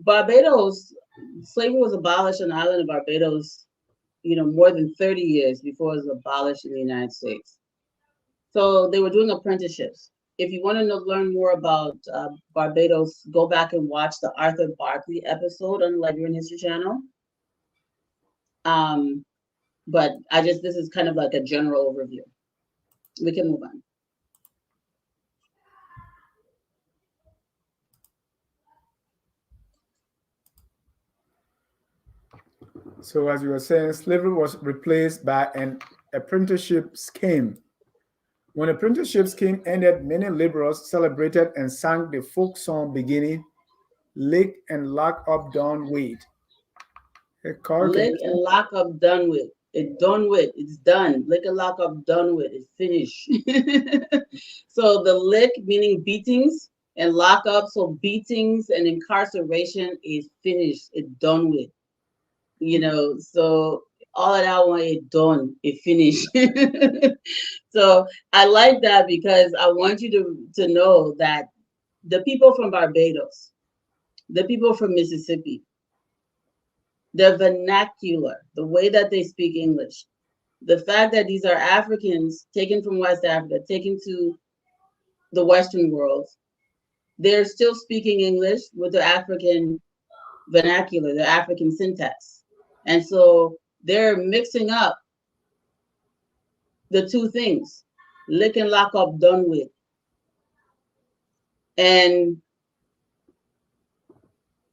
Barbados slavery was abolished on the island of Barbados, more than 30 years before it was abolished in the United States. So they were doing apprenticeships. If you want to learn more about Barbados, go back and watch the Arthur Barkley episode on the Liberian History Channel. But this is kind of like a general overview. We can move on. So as you were saying, slavery was replaced by an apprenticeship scheme. When apprenticeship scheme ended, many laborers celebrated and sang the folk song beginning, "Lick and lock up, done with." Hey, Carl, can Lick you and lock up, done with. It's done with. It's done. Lick and lock up, done with. It's finished. So the lick meaning beatings and lock up, so beatings and incarceration is finished. It's done with. So all of that one is done. It finished. So I like that because I want you to know that the people from Barbados, the people from Mississippi, their vernacular, the way that they speak English, the fact that these are Africans taken from West Africa, taken to the Western world, they're still speaking English with the African vernacular, the African syntax. And so they're mixing up the two things, lick and lock up, done with. And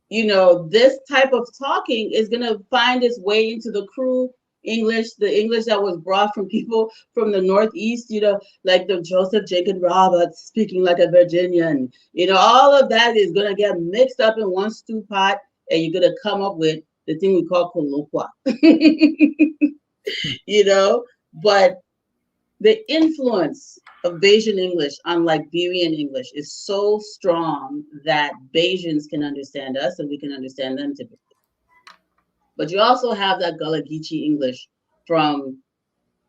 this type of talking is going to find its way into the crew English, the English that was brought from people from the Northeast, like the Joseph Jacob Roberts speaking like a Virginian. All of that is going to get mixed up in one stew pot, and you're going to come up with the thing we call colloqua. But the influence of Bayesian English on Liberian English is so strong that Bayesians can understand us and we can understand them typically. But you also have that Gullah Geechee English from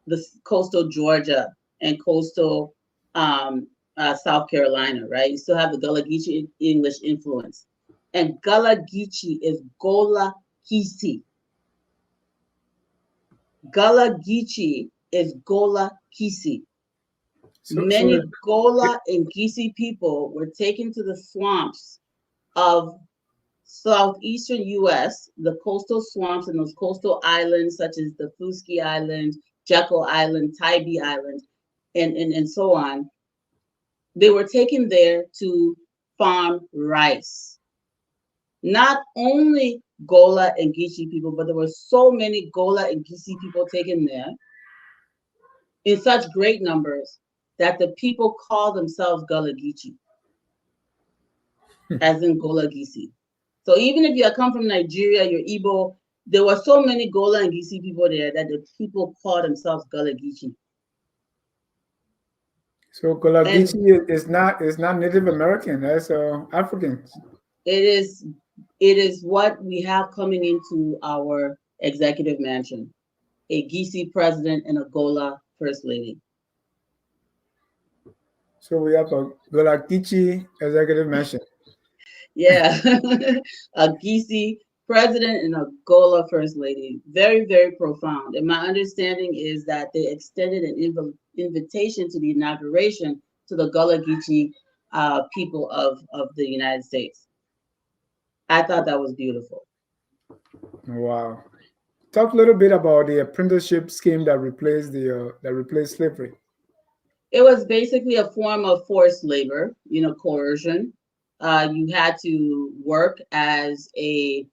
the coastal Georgia and coastal South Carolina, right? You still have the Gullah Geechee English influence. And Gullah Geechee is Gola Kisi. Gullah Geechee is Gola Kisi. Many Gola and Gisi people were taken to the swamps of southeastern U.S., the coastal swamps and those coastal islands such as the Fusky Island, Jekyll Island, Tybee Island, and so on. They were taken there to farm rice. Not only Gola and Geechee people, but there were so many Gola and Gisi people taken there in such great numbers that the people call themselves Gullah Geechee, as in Gola Gisi. So even if you come from Nigeria, you're Igbo, there were so many Gola and Gisi people there that the people call themselves Gullah Geechee. So Gullah Geechee is not Native American, that's Africans. It is what we have coming into our executive mansion. A Gisi president and a Gola first lady. So we have a Gullah Geechee executive mansion. Yeah, a Gisi president and a Gola first lady. Very, very profound. And my understanding is that they extended an invitation to the inauguration to the Gullah Geechee people of the United States. I thought that was beautiful. Wow. Talk a little bit about the apprenticeship scheme that replaced slavery. It was basically a form of forced labor, coercion. You had to work as an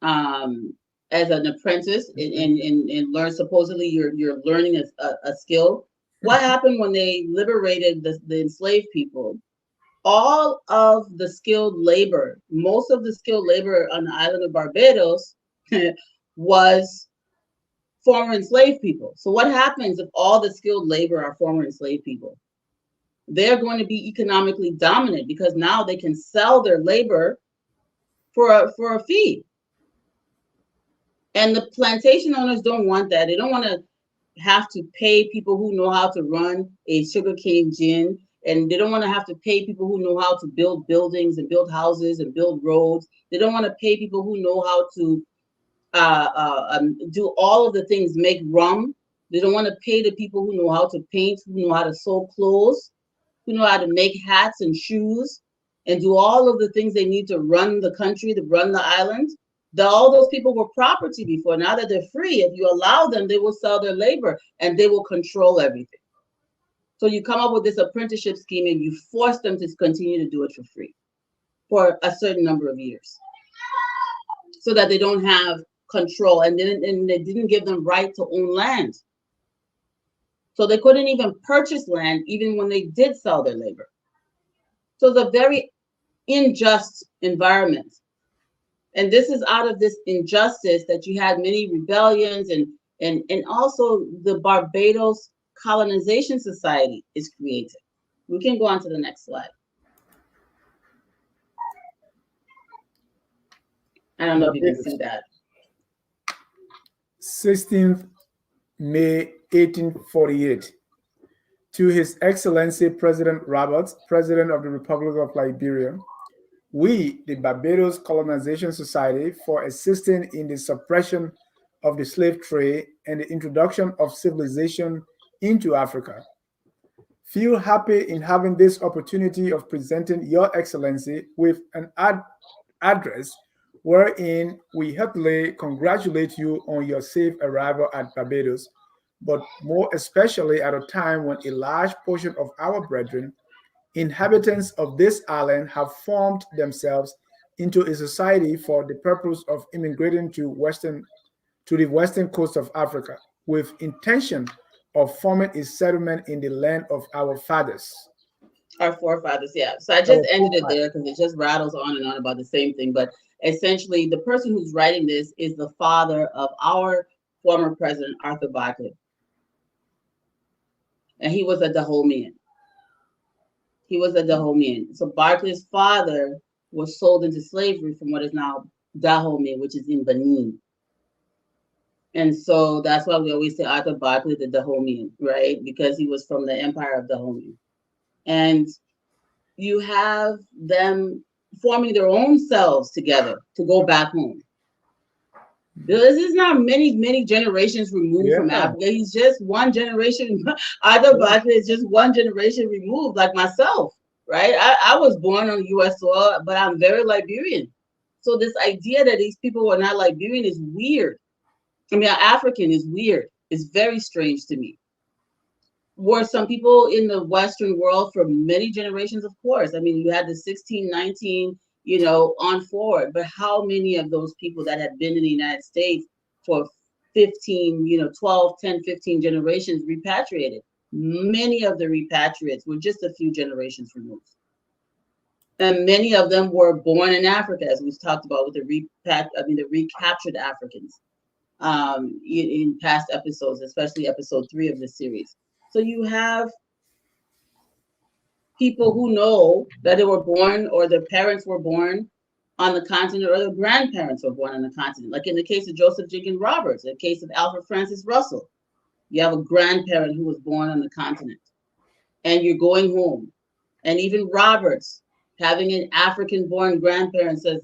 apprentice and learn. Supposedly, you're learning a skill. What happened when they liberated the enslaved people? All of the skilled labor, most of the skilled labor on the island of Barbados was former enslaved people. So what happens if all the skilled labor are former enslaved people? They're going to be economically dominant because now they can sell their labor for a fee. And the plantation owners don't want that. They don't want to have to pay people who know how to run a sugarcane gin and they don't want to have to pay people who know how to build buildings and build houses and build roads. They don't want to pay people who know how to do all of the things, make rum. They don't want to pay the people who know how to paint, who know how to sew clothes, who know how to make hats and shoes, and do all of the things they need to run the country, to run the island. All those people were property before. Now that they're free, if you allow them, they will sell their labor and they will control everything. So you come up with this apprenticeship scheme and you force them to continue to do it for free for a certain number of years, so that they don't have control, and they didn't give them right to own land. So they couldn't even purchase land even when they did sell their labor. So it's a very unjust environment. And this is out of this injustice that you had many rebellions, and also the Barbados Colonization Society is created. We can go on to the next slide. I don't know if you can see that. 16th May 1848. To His Excellency President Roberts, President of the Republic of Liberia, we, the Barbados Colonization Society, for assisting in the suppression of the slave trade and the introduction of civilization into Africa, feel happy in having this opportunity of presenting Your Excellency with an address wherein we heartily congratulate you on your safe arrival at Barbados, but more especially at a time when a large portion of our brethren, inhabitants of this island, have formed themselves into a society for the purpose of immigrating to the western coast of Africa, with intention of forming a settlement in the land of our fathers. Our forefathers, yeah. So I just ended it there because it just rattles on and on about the same thing. But essentially, the person who's writing this is the father of our former president, Arthur Barclay. And he was a Dahomean. He was a Dahomean. So Barclay's father was sold into slavery from what is now Dahomey, which is in Benin. And so that's why we always say Arthur Barclay, the Dahomean, right? Because he was from the Empire of Dahomey. And you have them forming their own selves together to go back home. This is not many generations removed from Africa. He's just one generation. Arthur Barclay is just one generation removed, like myself, right? I was born on U.S. soil, but I'm very Liberian. So this idea that these people were not Liberian is weird. I mean, African is weird. It's very strange to me. Were some people in the Western world for many generations? Of course. I mean, you had the 1619, on forward. But how many of those people that had been in the United States for 15, 12, 10, 15 generations repatriated? Many of the repatriates were just a few generations removed. And many of them were born in Africa, as we've talked about with the recaptured Africans in past episodes, especially episode 3 of this series. So you have people who know that they were born, or their parents were born on the continent, or their grandparents were born on the continent. Like in the case of Joseph Jenkins Roberts, in the case of Alfred Francis Russell, you have a grandparent who was born on the continent, and you're going home. And even Roberts, having an African-born grandparent, says,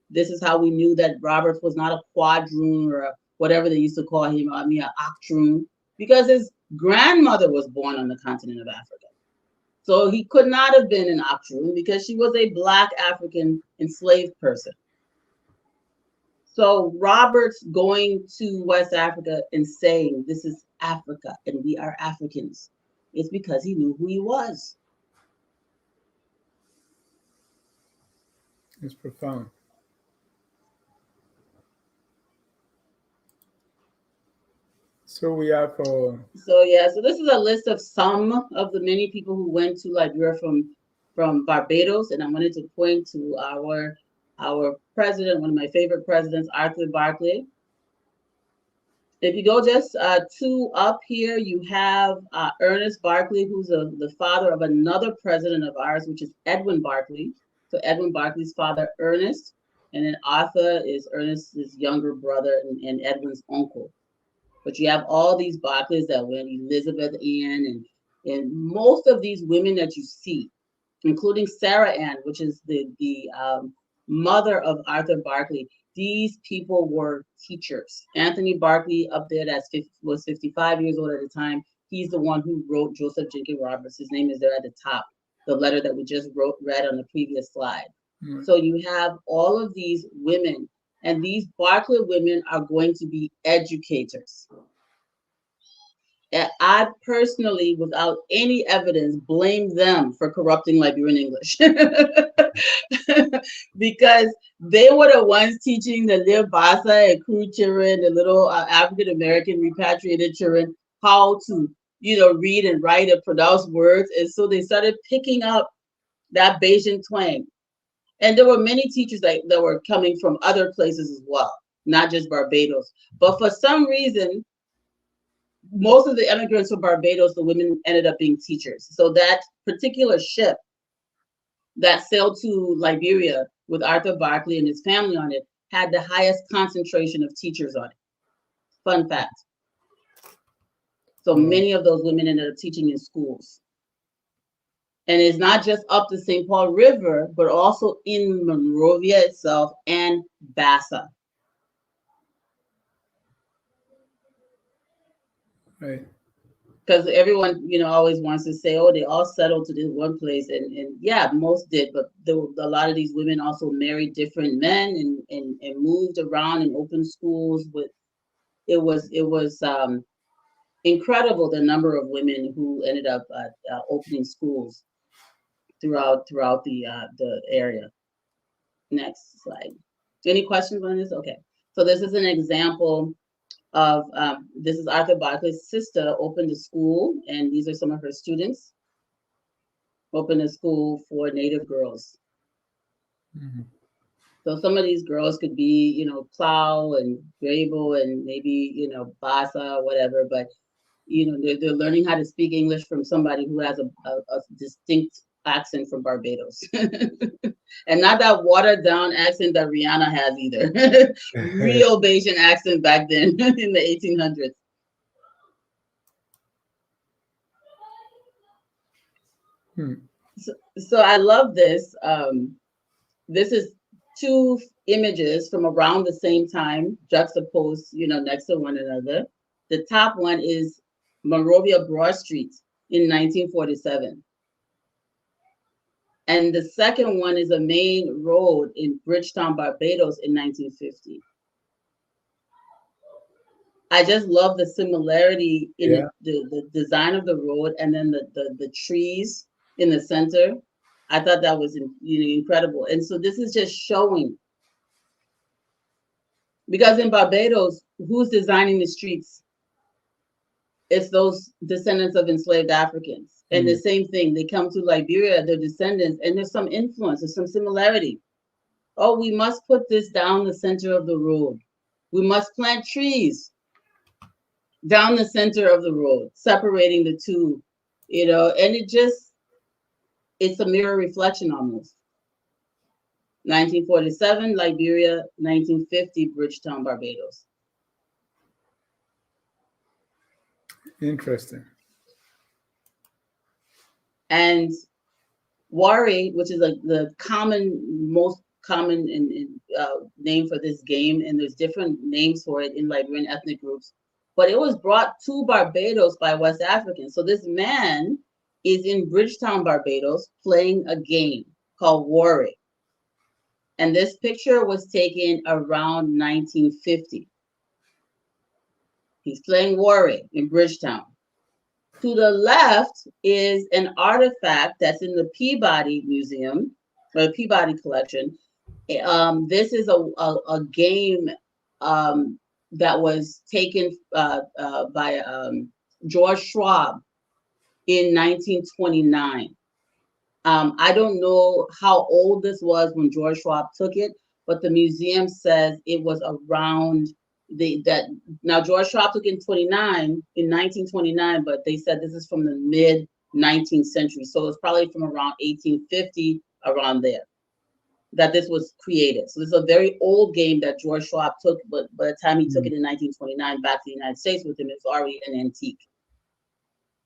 this is how we knew that Roberts was not a quadroon or whatever they used to call him, an octoroon, because his grandmother was born on the continent of Africa. So he could not have been an octoroon because she was a Black African enslaved person. So Roberts going to West Africa and saying, this is Africa and we are Africans, it's because he knew who he was. It's profound. So we have so this is a list of some of the many people who went to Liberia from Barbados, and I wanted to point to our president, one of my favorite presidents, Arthur Barclay. If you go just 2 up here, you have Ernest Barclay, who's the father of another president of ours, which is Edwin Barclay. So Edwin Barclay's father, Ernest, and then Arthur is Ernest's younger brother and Edwin's uncle. But you have all these Barclays that went, Elizabeth Ann And most of these women that you see, including Sarah Ann, which is the mother of Arthur Barkley, these people were teachers. Anthony Barkley up there, was 55 years old at the time. He's the one who wrote Joseph Jenkins Roberts. His name is there at the top, the letter that we just read on the previous slide. So you have all of these women, and these Barkley women are going to be educators. And I personally, without any evidence, blame them for corrupting Liberian English. Because they were the ones teaching the little Basa and Kru children, the little African American repatriated children, how to, read and write and pronounce words. And so they started picking up that Bayesian twang. And there were many teachers that were coming from other places as well, not just Barbados. But for some reason, most of the immigrants from Barbados, the women ended up being teachers. So that particular ship that sailed to Liberia with Arthur Barkley and his family on it had the highest concentration of teachers on it. Fun fact. So many of those women ended up teaching in schools. And it's not just up the St. Paul River, but also in Monrovia itself and Bassa. Right. Because everyone, always wants to say, oh, they all settled to this one place. And yeah, most did. But a lot of these women also married different men and moved around and opened schools. It was incredible, the number of women who ended up opening schools throughout the area. Next slide. Any questions on this? Okay. So this is an example of, this is Arthur Barkley's sister opened a school, and these are some of her students. Opened a school for Native girls. So some of these girls could be, Plow and Grable and maybe, Basa or whatever, but, they're learning how to speak English from somebody who has a distinct accent from Barbados. And not that watered down accent that Rihanna has either. Real Bayesian accent back then in the 1800s. So I love this. This is two images from around the same time, juxtaposed, next to one another. The top one is Monrovia Broad Street in 1947. And the second one is a main road in Bridgetown, Barbados in 1950. I just love the similarity in the design of the road, and then the trees in the center. I thought that was incredible. And so this is just showing, because in Barbados, who's designing the streets? It's those descendants of enslaved Africans. And the same thing, they come to Liberia, their descendants, and there's some influence, there's some similarity. Oh, we must put this down the center of the road. We must plant trees down the center of the road, separating the two, and it's a mirror reflection almost. 1947, Liberia, 1950, Bridgetown, Barbados. Interesting. And Wari, which is like the most common name for this game, and there's different names for it in Liberian ethnic groups, but it was brought to Barbados by West Africans. So this man is in Bridgetown, Barbados, playing a game called Wari. And this picture was taken around 1950. He's playing Wari in Bridgetown. To the left is an artifact that's in the Peabody Museum, or Peabody Collection. This is a game that was taken by George Schwab in 1929. I don't know how old this was when George Schwab took it, but the museum says it was around now George Schwab took it in 1929, but they said this is from the mid 19th century. So it's probably from around 1850, around there, that this was created. So this is a very old game that George Schwab took, but by the time he took it in 1929 back to the United States with him, it's already an antique.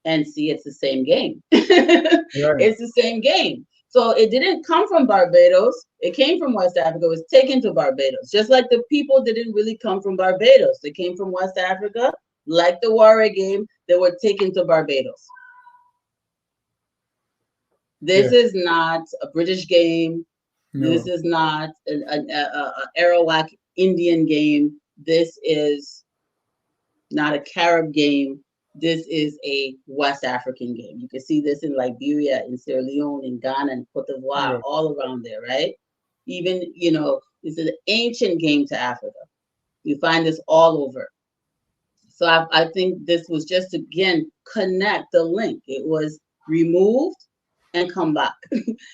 and see it's the same game. Right. It's the same game. So it didn't come from Barbados. It came from West Africa. It was taken to Barbados. Just like the people didn't really come from Barbados. They came from West Africa. Like the warrior game, they were taken to Barbados. Yeah. This is not a British game. This No. is not an Arawak Indian game. This is not a Carib game. This is a West African game. You can see this in Liberia, in Sierra Leone, in Ghana, and Cote d'Ivoire, Yeah. all around there, right? Even, this is an ancient game to Africa. You find this all over. So I think this was just, again, connect the link. It was removed and come back.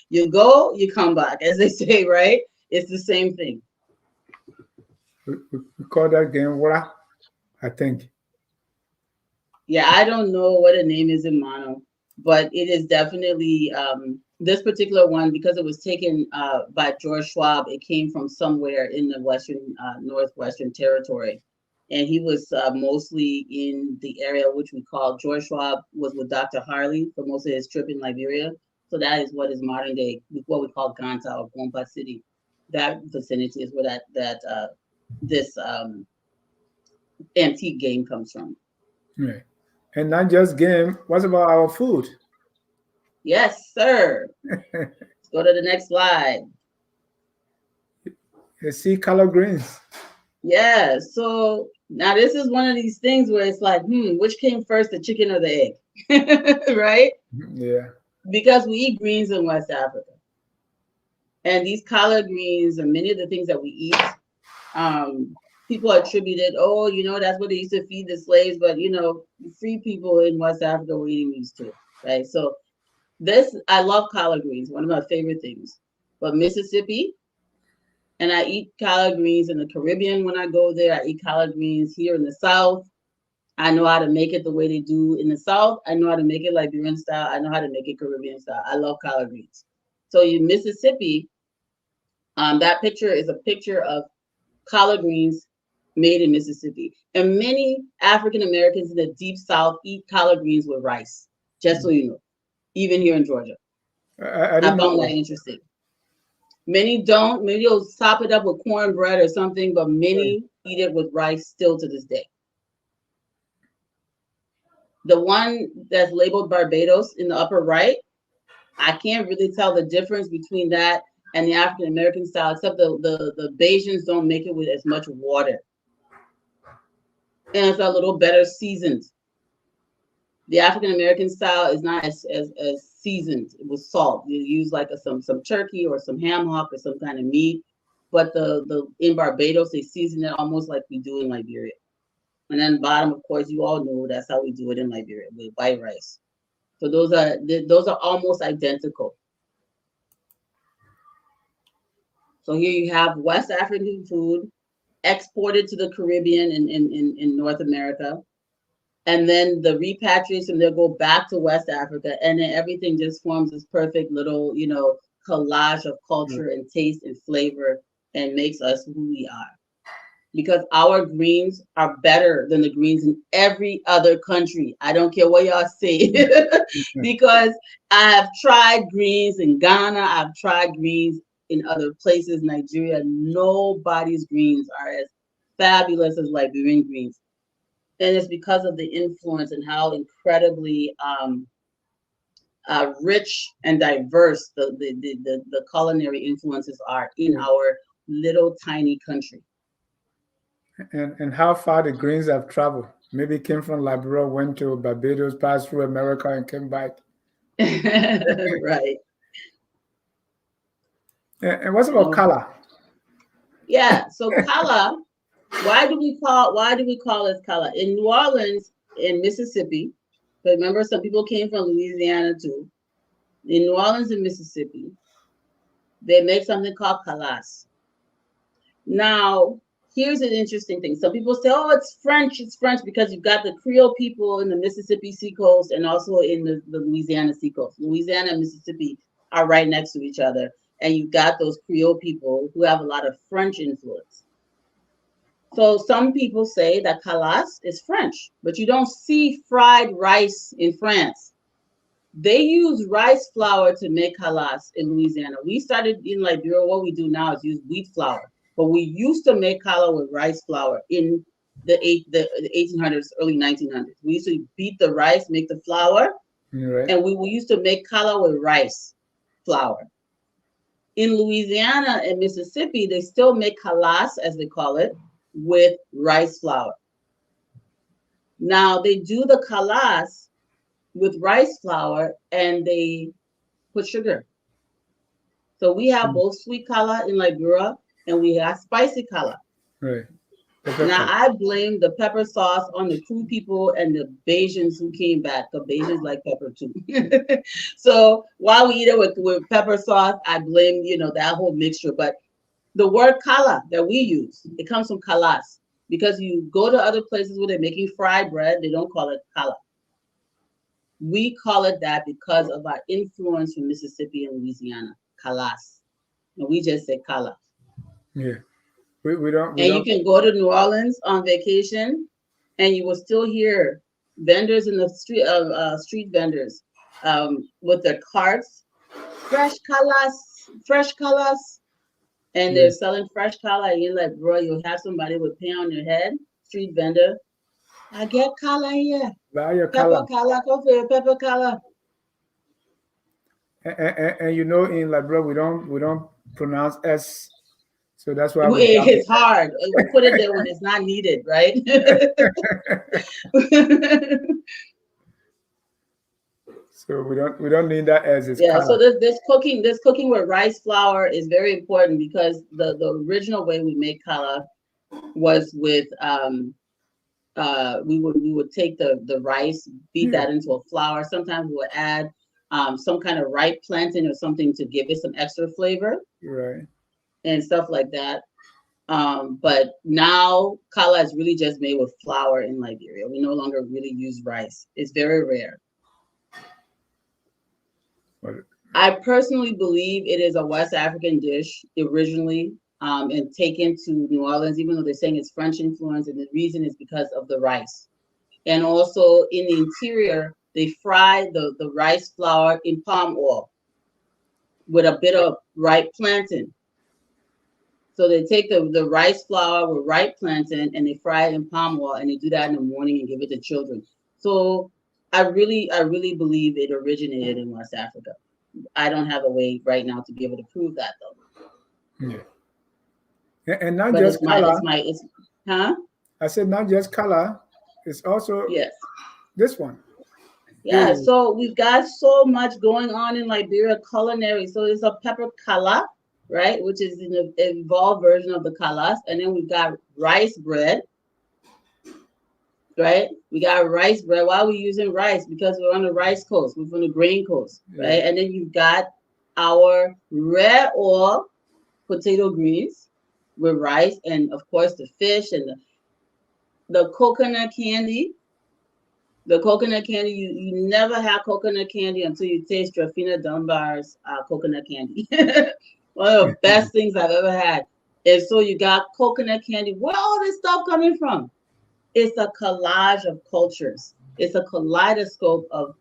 You go, you come back, as they say, right? It's the same thing. We call that game Wara, I think. Yeah, I don't know what the name is in mono, but it is definitely this particular one, because it was taken by George Schwab. It came from somewhere in the Western Northwestern Territory, and he was mostly in the area which we call, George Schwab was with Dr. Harley for most of his trip in Liberia. So that is what is modern day, what we call Ganta or Gompa City. That vicinity is where this antique game comes from. Right. And not just game. What about our food? Yes, sir. Let's go to the next slide. You see color greens. Yeah, so now this is one of these things where it's like, which came first, the chicken or the egg? Right? Yeah. Because we eat greens in West Africa. And these collard greens and many of the things that we eat, people attributed, oh, that's what they used to feed the slaves, but free people in West Africa were eating these too, right? So I love collard greens, one of my favorite things. But Mississippi, and I eat collard greens in the Caribbean when I go there. I eat collard greens here in the South. I know how to make it the way they do in the South. I know how to make it Liberian style. I know how to make it Caribbean style. I love collard greens. So in Mississippi, that picture is a picture of collard greens made in Mississippi. And many African Americans in the deep South eat collard greens with rice, just so you know, even here in Georgia. I I didn't found know. that interesting. Many don't. Maybe you'll top it up with cornbread or something, but many eat it with rice still to this day. The one that's labeled Barbados in the upper right, I can't really tell the difference between that and the African American style, except the Bajans don't make it with as much water. And it's a little better seasoned. The African American style is not as seasoned with salt. You use like some turkey or some ham hock or some kind of meat. But the in Barbados they season it almost like we do in Liberia. And then bottom, of course, you all know that's how we do it in Liberia with white rice. So those are almost identical. So here you have West African food exported to the Caribbean and in North America. And then the repatriation, they'll go back to West Africa, and then everything just forms this perfect little, collage of culture and taste and flavor, and makes us who we are. Because our greens are better than the greens in every other country. I don't care what y'all say. Because I have tried greens in Ghana, I've tried greens in other places, Nigeria. Nobody's greens are as fabulous as Liberian greens. And it's because of the influence and how incredibly rich and diverse the culinary influences are in our little tiny country. And how far the greens have traveled. Maybe came from Liberia, went to Barbados, passed through America, and came back. Right. And what's about color? Yeah. So color. Why do we call it color? In New Orleans, in Mississippi, but remember some people came from Louisiana too. In New Orleans and Mississippi, they make something called calas. Now, here's an interesting thing. Some people say, oh, it's French because you've got the Creole people in the Mississippi Seacoast and also in the Louisiana Seacoast. Louisiana and Mississippi are right next to each other. And you've got those Creole people who have a lot of French influence. So some people say that kalas is French, but you don't see fried rice in France. They use rice flour to make kalas in Louisiana. We started in Liberia. What we do now is use wheat flour, but we used to make challah with rice flour in the 1800s, early 1900s. We used to beat the rice, make the flour, Right. and we used to make challah with rice flour. In Louisiana and Mississippi, they still make kalas, as they call it, with rice flour. Now they do the kalas with rice flour and they put sugar. So we have both sweet challah in Liberia and we have spicy challah. Right. Now I blame the pepper sauce on the Crew people and the Bajans who came back. The Bajans like pepper too. So while we eat it with pepper sauce, I blame, that whole mixture. But the word challah that we use, it comes from kalas. Because you go to other places where they're making fried bread, they don't call it challah. We call it that because of our influence from Mississippi and Louisiana, kalas. And we just say challah. Yeah. We don't. And you can go to New Orleans on vacation, and you will still hear vendors in the street street vendors with their carts, fresh colors, and they're selling fresh color. And you're like, bro, you'll have somebody with paint on their head, street vendor. I get color here. Pepper color, coffee, pepper color. And in Liberia we don't pronounce S. So that's why It's hard. We put it there when it's not needed, right? So we don't need that as its Yeah. color. So this cooking with rice flour is very important because the original way we make challah was with we would take the rice, beat that into a flour. Sometimes we would add some kind of ripe plantain or something to give it some extra flavor. Right. And stuff like that. But now challah is really just made with flour in Liberia. We no longer really use rice. It's very rare. I personally believe it is a West African dish originally and taken to New Orleans, even though they're saying it's French influence. And the reason is because of the rice. And also in the interior, they fry the rice flour in palm oil with a bit of ripe plantain. So they take the rice flour with ripe plantain and they fry it in palm oil, and they do that in the morning and give it to children. So I really believe it originated in West Africa. I don't have a way right now to be able to prove that though. Yeah. And not just color. I said not just color. It's also this one. Yeah. So we've got so much going on in Liberia culinary. So it's a pepper challah, right, which is an evolved version of the kalas. And then we've got rice bread, right? We got rice bread. Why are we using rice? Because we're on the rice coast. We're from the grain coast, right? And then you've got our red oil potato greens with rice, and of course the fish and the coconut candy. The coconut candy, you never have coconut candy until you taste Rafina Dunbar's coconut candy. One of the best things I've ever had. And so you got coconut candy. Where all this stuff coming from? It's a collage of cultures. It's a kaleidoscope of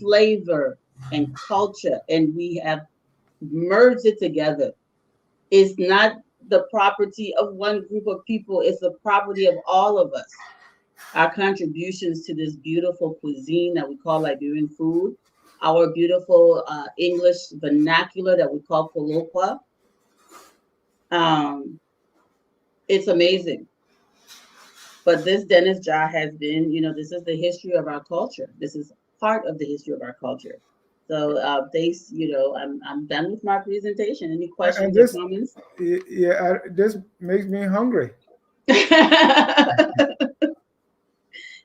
flavor and culture. And we have merged it together. It's not the property of one group of people. It's the property of all of us. Our contributions to this beautiful cuisine that we call Liberian food, our beautiful English vernacular that we call colloqua. It's amazing. But this Dennis jar has been, this is the history of our culture. This is part of the history of our culture. So thanks, I'm done with my presentation. Any questions or comments? Yeah, this makes me hungry.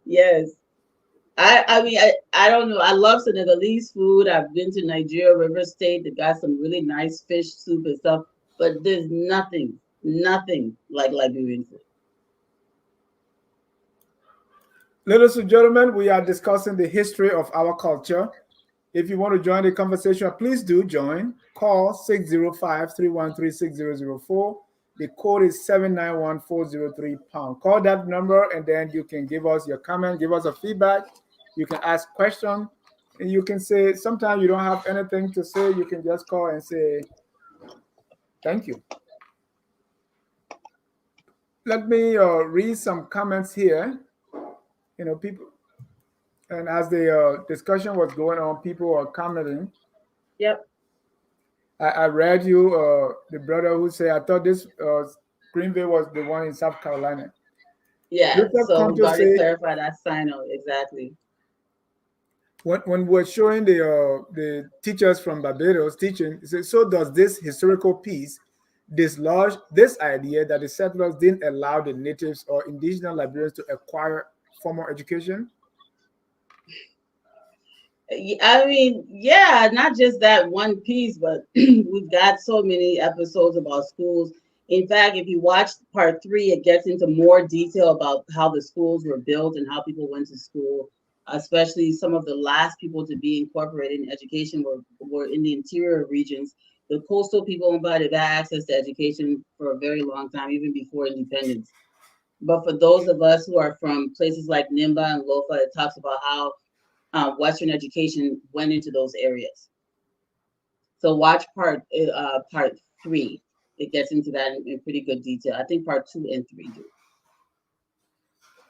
Yes. I mean, I don't know. I love Senegalese food. I've been to Nigeria, River State. They've got some really nice fish soup and stuff. But there's nothing like Liberian food. Ladies and gentlemen, we are discussing the history of our culture. If you want to join the conversation, please do join. Call 605-313-6004. The code is 791-403#. Call that number and then you can give us your comment, give us a feedback. You can ask questions. And you can say, sometimes you don't have anything to say, you can just call and say, thank you. Let me read some comments here. People, and as the discussion was going on, people were commenting. Yep. I read you, the brother who said, I thought this Greenville was the one in South Carolina. Yeah. Joseph So come we to got to say, clarify that sign out exactly. when we're showing the teachers from Barbados teaching, he said, so does this historical piece dislodge this idea that the settlers didn't allow the natives or indigenous Liberians to acquire formal education? I mean, yeah, not just that one piece, but we've got so many episodes about schools. In fact, if you watch part 3, it gets into more detail about how the schools were built and how people went to school. Especially some of the last people to be incorporated in education were in the interior regions. The coastal people invited access to education for a very long time, even before independence. But for those of us who are from places like Nimba and Lofa, it talks about how Western education went into those areas. So watch part 3. It gets into that in pretty good detail. I think part 2 and 3 do.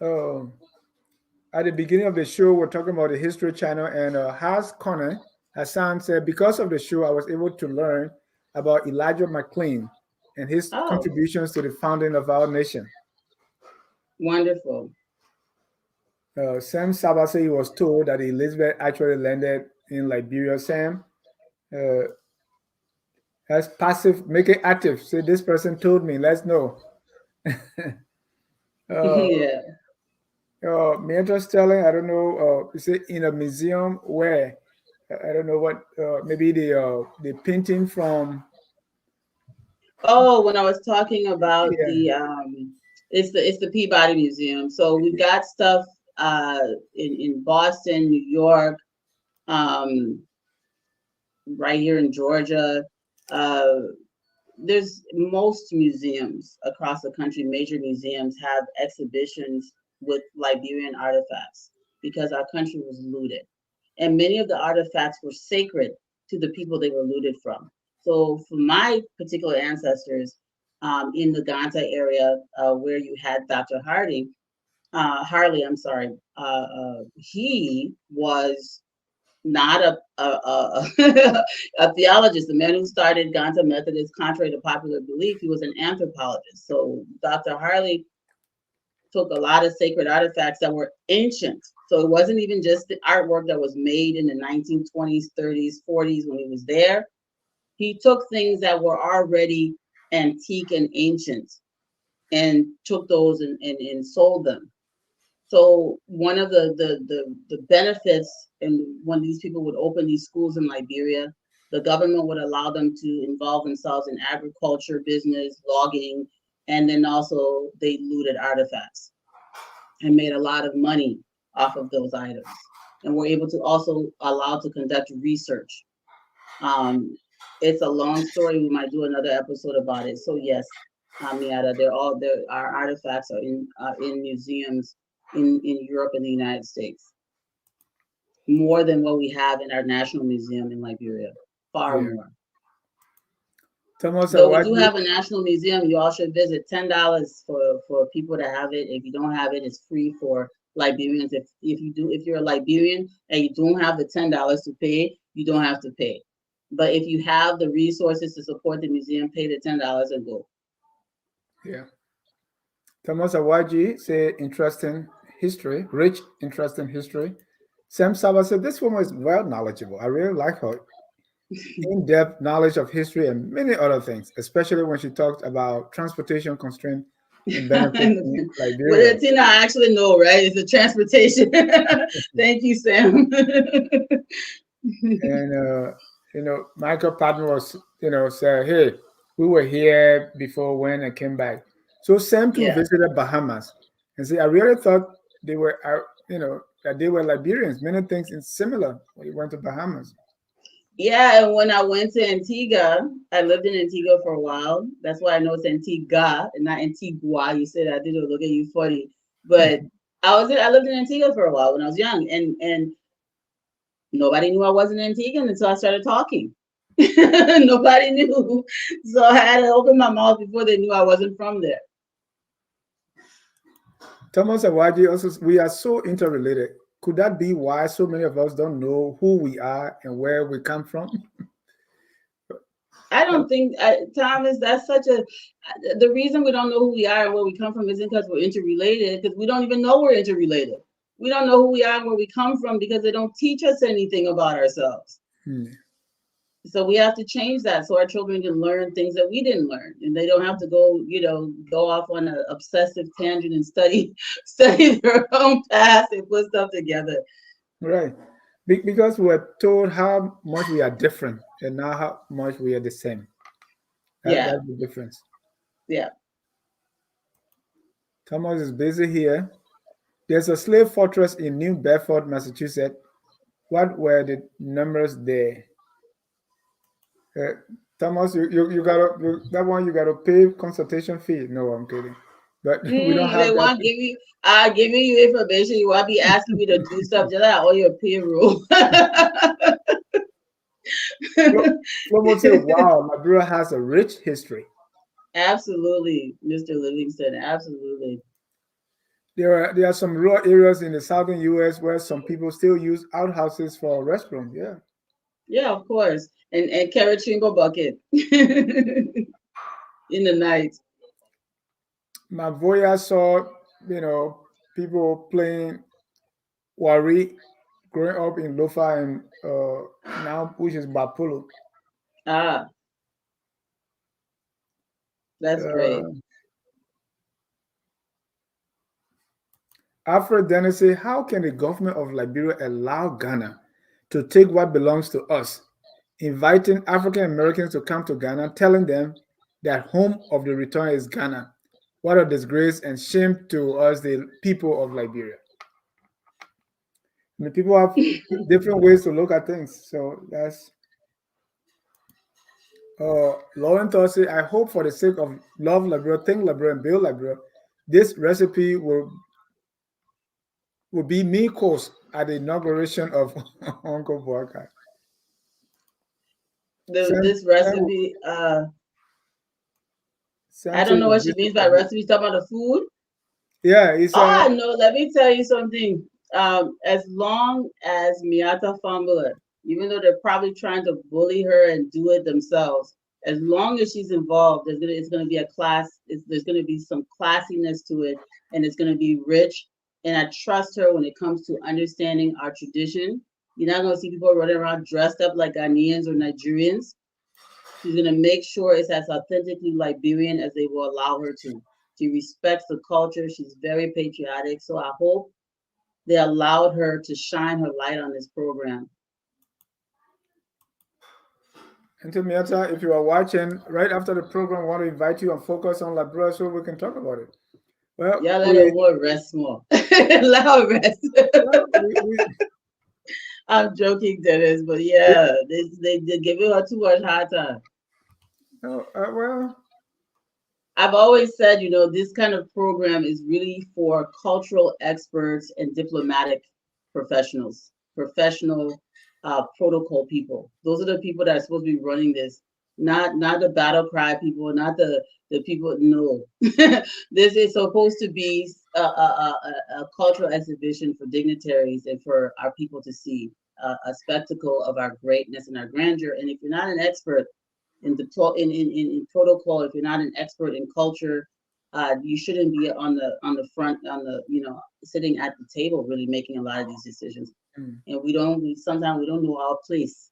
Oh, at the beginning of the show, we're talking about the History Channel, and Hassan said, because of the show, I was able to learn about Elijah McLean and his Oh, contributions to the founding of our nation. wonderful. Sam Sabase was told that Elizabeth actually landed in Liberia. Sam, uh, as passive, make it active. Say, this person told me, let's know. uh, Yeah. Mentor telling, I don't know, is it in a museum where, I don't know what, maybe the painting from, Oh, when I was talking about yeah, it's the Peabody Museum. So we've got stuff in Boston, New York, um, right here in Georgia. Uh, there's most museums across the country, major museums have exhibitions with Liberian artifacts because our country was looted. And many of the artifacts were sacred to the people they were looted from. So for my particular ancestors in the Ganta area where you had Dr. Harley, I'm sorry, he was not a theologist, the man who started Ganta Methodist, contrary to popular belief. He was an anthropologist. So Dr. Harley took a lot of sacred artifacts that were ancient. So it wasn't even just the artwork that was made in the 1920s, 30s, 40s when he was there. He took things that were already antique and ancient and took those and sold them. So one of the benefits, and when these people would open these schools in Liberia, the government would allow them to involve themselves in agriculture, business, logging, and then also they looted artifacts and made a lot of money off of those items, and were able to also allow to conduct research. Um, it's a long story. We might do another episode about it. So yes, Miata, our artifacts are in museums in Europe and the United States, more than what we have in our national museum in Liberia, far yeah. more. Thomas Though we do Awaji, have a national museum, you all should visit. $10 for people to have it. If you don't have it, it's free for Liberians. If you're a Liberian and you don't have the $10 to pay, you don't have to pay. But if you have the resources to support the museum, pay the $10 and go. yeah. Thomas Awaji say interesting history, rich, interesting history. Sam Saba said this woman is well knowledgeable. I really like her in-depth knowledge of history and many other things, especially when she talked about transportation constraint and benefits in Well, Liberia. Tina, I actually know, right? It's the transportation. Thank you, Sam. And Michael Patton was, said, "Hey, we were here before when I came back." So Sam too Yeah. visited Bahamas, and see, I really thought they were, that they were Liberians. Many things is similar when he went to Bahamas. Yeah, and when I went to Antigua, I lived in Antigua for a while. That's why I know it's Antigua and not Antigua. You said I did look at you funny, but I lived in Antigua for a while when I was young, and nobody knew I wasn't Antiguan until I started talking. Nobody knew, so I had to open my mouth before they knew I wasn't from there. Thomas Awaji also, we are so interrelated. Could that be why so many of us don't know who we are and where we come from? I don't think, Thomas, that's such a. The reason we don't know who we are and where we come from isn't because we're interrelated, because we don't even know we're interrelated. We don't know who we are and where we come from because they don't teach us anything about ourselves. Hmm. So we have to change that so our children can learn things that we didn't learn, and they don't have to go off on an obsessive tangent and study study their own past and put stuff together. Right. Because we're told how much we are different and not how much we are the same. Yeah, That's the difference. yeah. Thomas is busy here. There's a slave fortress in New Bedford, Massachusetts. What were the numbers there? Uh, Thomas, you gotta that one you gotta pay consultation fee. No, I'm kidding. But we don't They have that. want giving you information. You want to be asking me to do stuff just like all your payroll. Flomo say, wow, Liberia has a rich history. Absolutely, Mr. Livingston. Absolutely. There are some rural areas in the southern US where some people still use outhouses for restrooms. Yeah. Yeah, of course. And carrot chingo bucket in the night. My voyage saw, you know, people playing Wari growing up in Lofa and now which is Bapulu. Ah, that's great. Uh, Alfred Dennis say, how can the government of Liberia allow Ghana to take what belongs to us, inviting African Americans to come to Ghana, telling them that home of the return is Ghana? What a disgrace and shame to us, the people of Liberia. I mean, people have different ways to look at things. So that's Lauren Thorsi. I hope for the sake of love Liberia, think Liberia, and build Liberia, this recipe will be me course at the inauguration of Uncle Boakai. This Sam, recipe, Sam I don't said, know what she means by recipe. Talking about the food. yeah, he said, Oh no, let me tell you something. As long as Miata Fambula, even though they're probably trying to bully her and do it themselves, as long as she's involved, it's gonna be a class. There's gonna be some classiness to it, and it's gonna be rich. And I trust her when it comes to understanding our tradition. You're not gonna see people running around dressed up like Ghanaians or Nigerians. She's going to make sure it's as authentically Liberian as they will allow her to. She respects the culture. She's very patriotic. So I hope they allowed her to shine her light on this program. and to Miata, if you are watching, right after the program, I want to invite you and focus on Liberia so we can talk about it. Well, Y'all let her more rest more. Let her rest. well, we I'm joking, Dennis, but yeah, they giving her too much hard time. well, I've always said, this kind of program is really for cultural experts and diplomatic professionals, professional protocol people. Those are the people that are supposed to be running this, not the battle cry people, not the people. No, this is supposed to be a cultural exhibition for dignitaries and for our people to see a spectacle of our greatness and our grandeur. And if you're not an expert in the in protocol, if you're not an expert in culture, you shouldn't be on the front on the sitting at the table really making a lot of these decisions. mm, And we sometimes we don't know our place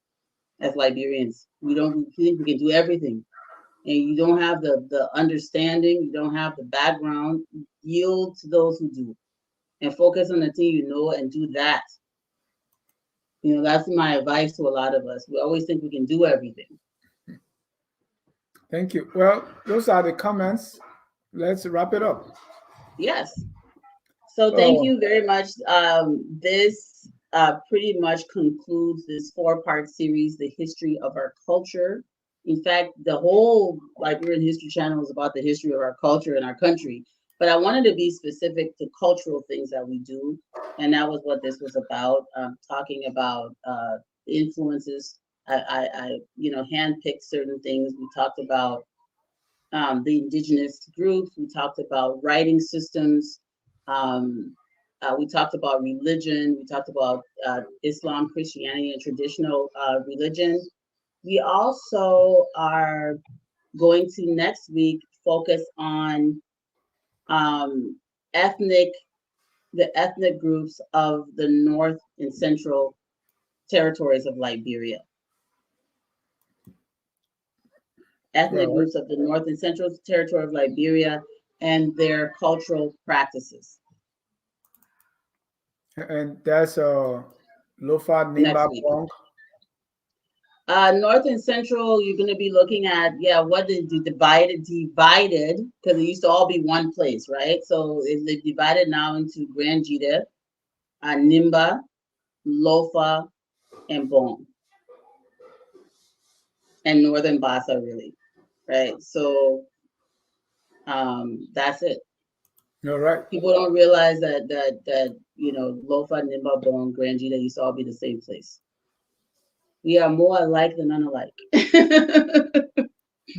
as Liberians. We think we can do everything, and you don't have the understanding, you don't have the background. Yield to those who do, and focus on the thing and do that. That's my advice to a lot of us. We always think we can do everything. thank you. Well, those are the comments. Let's wrap it up. Yes. So thank Oh, you very much. This pretty much concludes this 4-part series, The History of Our Culture. In fact, the whole Liberian History Channel is about the history of our culture and our country. But I wanted to be specific to cultural things that we do. And that was what this was about, talking about influences. I handpicked certain things. We talked about the indigenous groups. We talked about writing systems. We talked about religion. We talked about Islam, Christianity, and traditional religion. We also are going to next week focus on the ethnic groups of the North and Central territories of Liberia. Ethnic groups of the North and Central territory of Liberia and their cultural practices. And that's Lofa Nimba Bong. North and Central, you're going to be looking at, what is divided, because it used to all be one place, right? So it's divided now into Grand Jide, Nimba, Lofa, and Bong. And Northern Bassa, really, right? So that's it. All right. People don't realize that Lofa, Nimba, Bong, Grand Jide used to all be the same place. We are more alike than unalike.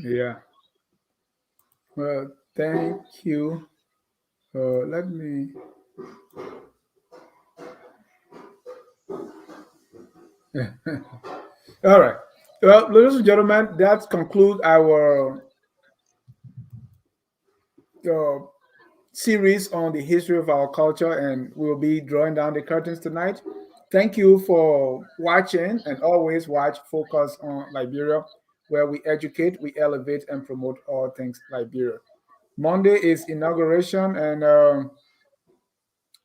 Yeah. Well, thank you. Let me. All right. Well, ladies and gentlemen, that concludes our series on the history of our culture, and we'll be drawing down the curtains tonight. Thank you for watching, and always watch Focus on Liberia, where we educate, we elevate, and promote all things Liberia. Monday is inauguration, and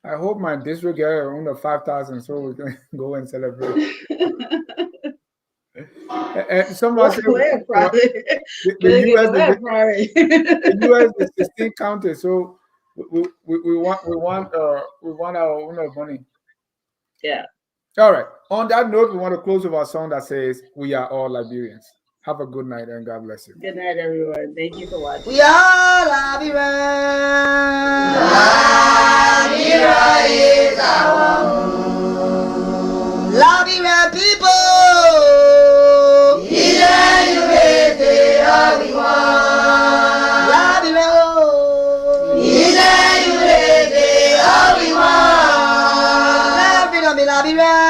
I hope my district get under 5,000 so we can go and celebrate. And someone said the US is 16 counties, so we want our own money. Yeah. All right. On that note, we want to close with our song that says, "We are all Liberians." Have a good night and God bless you. Good night, everyone. Thank you for watching. We are Liberians. Liberia is our home. Liberian people. Liberia.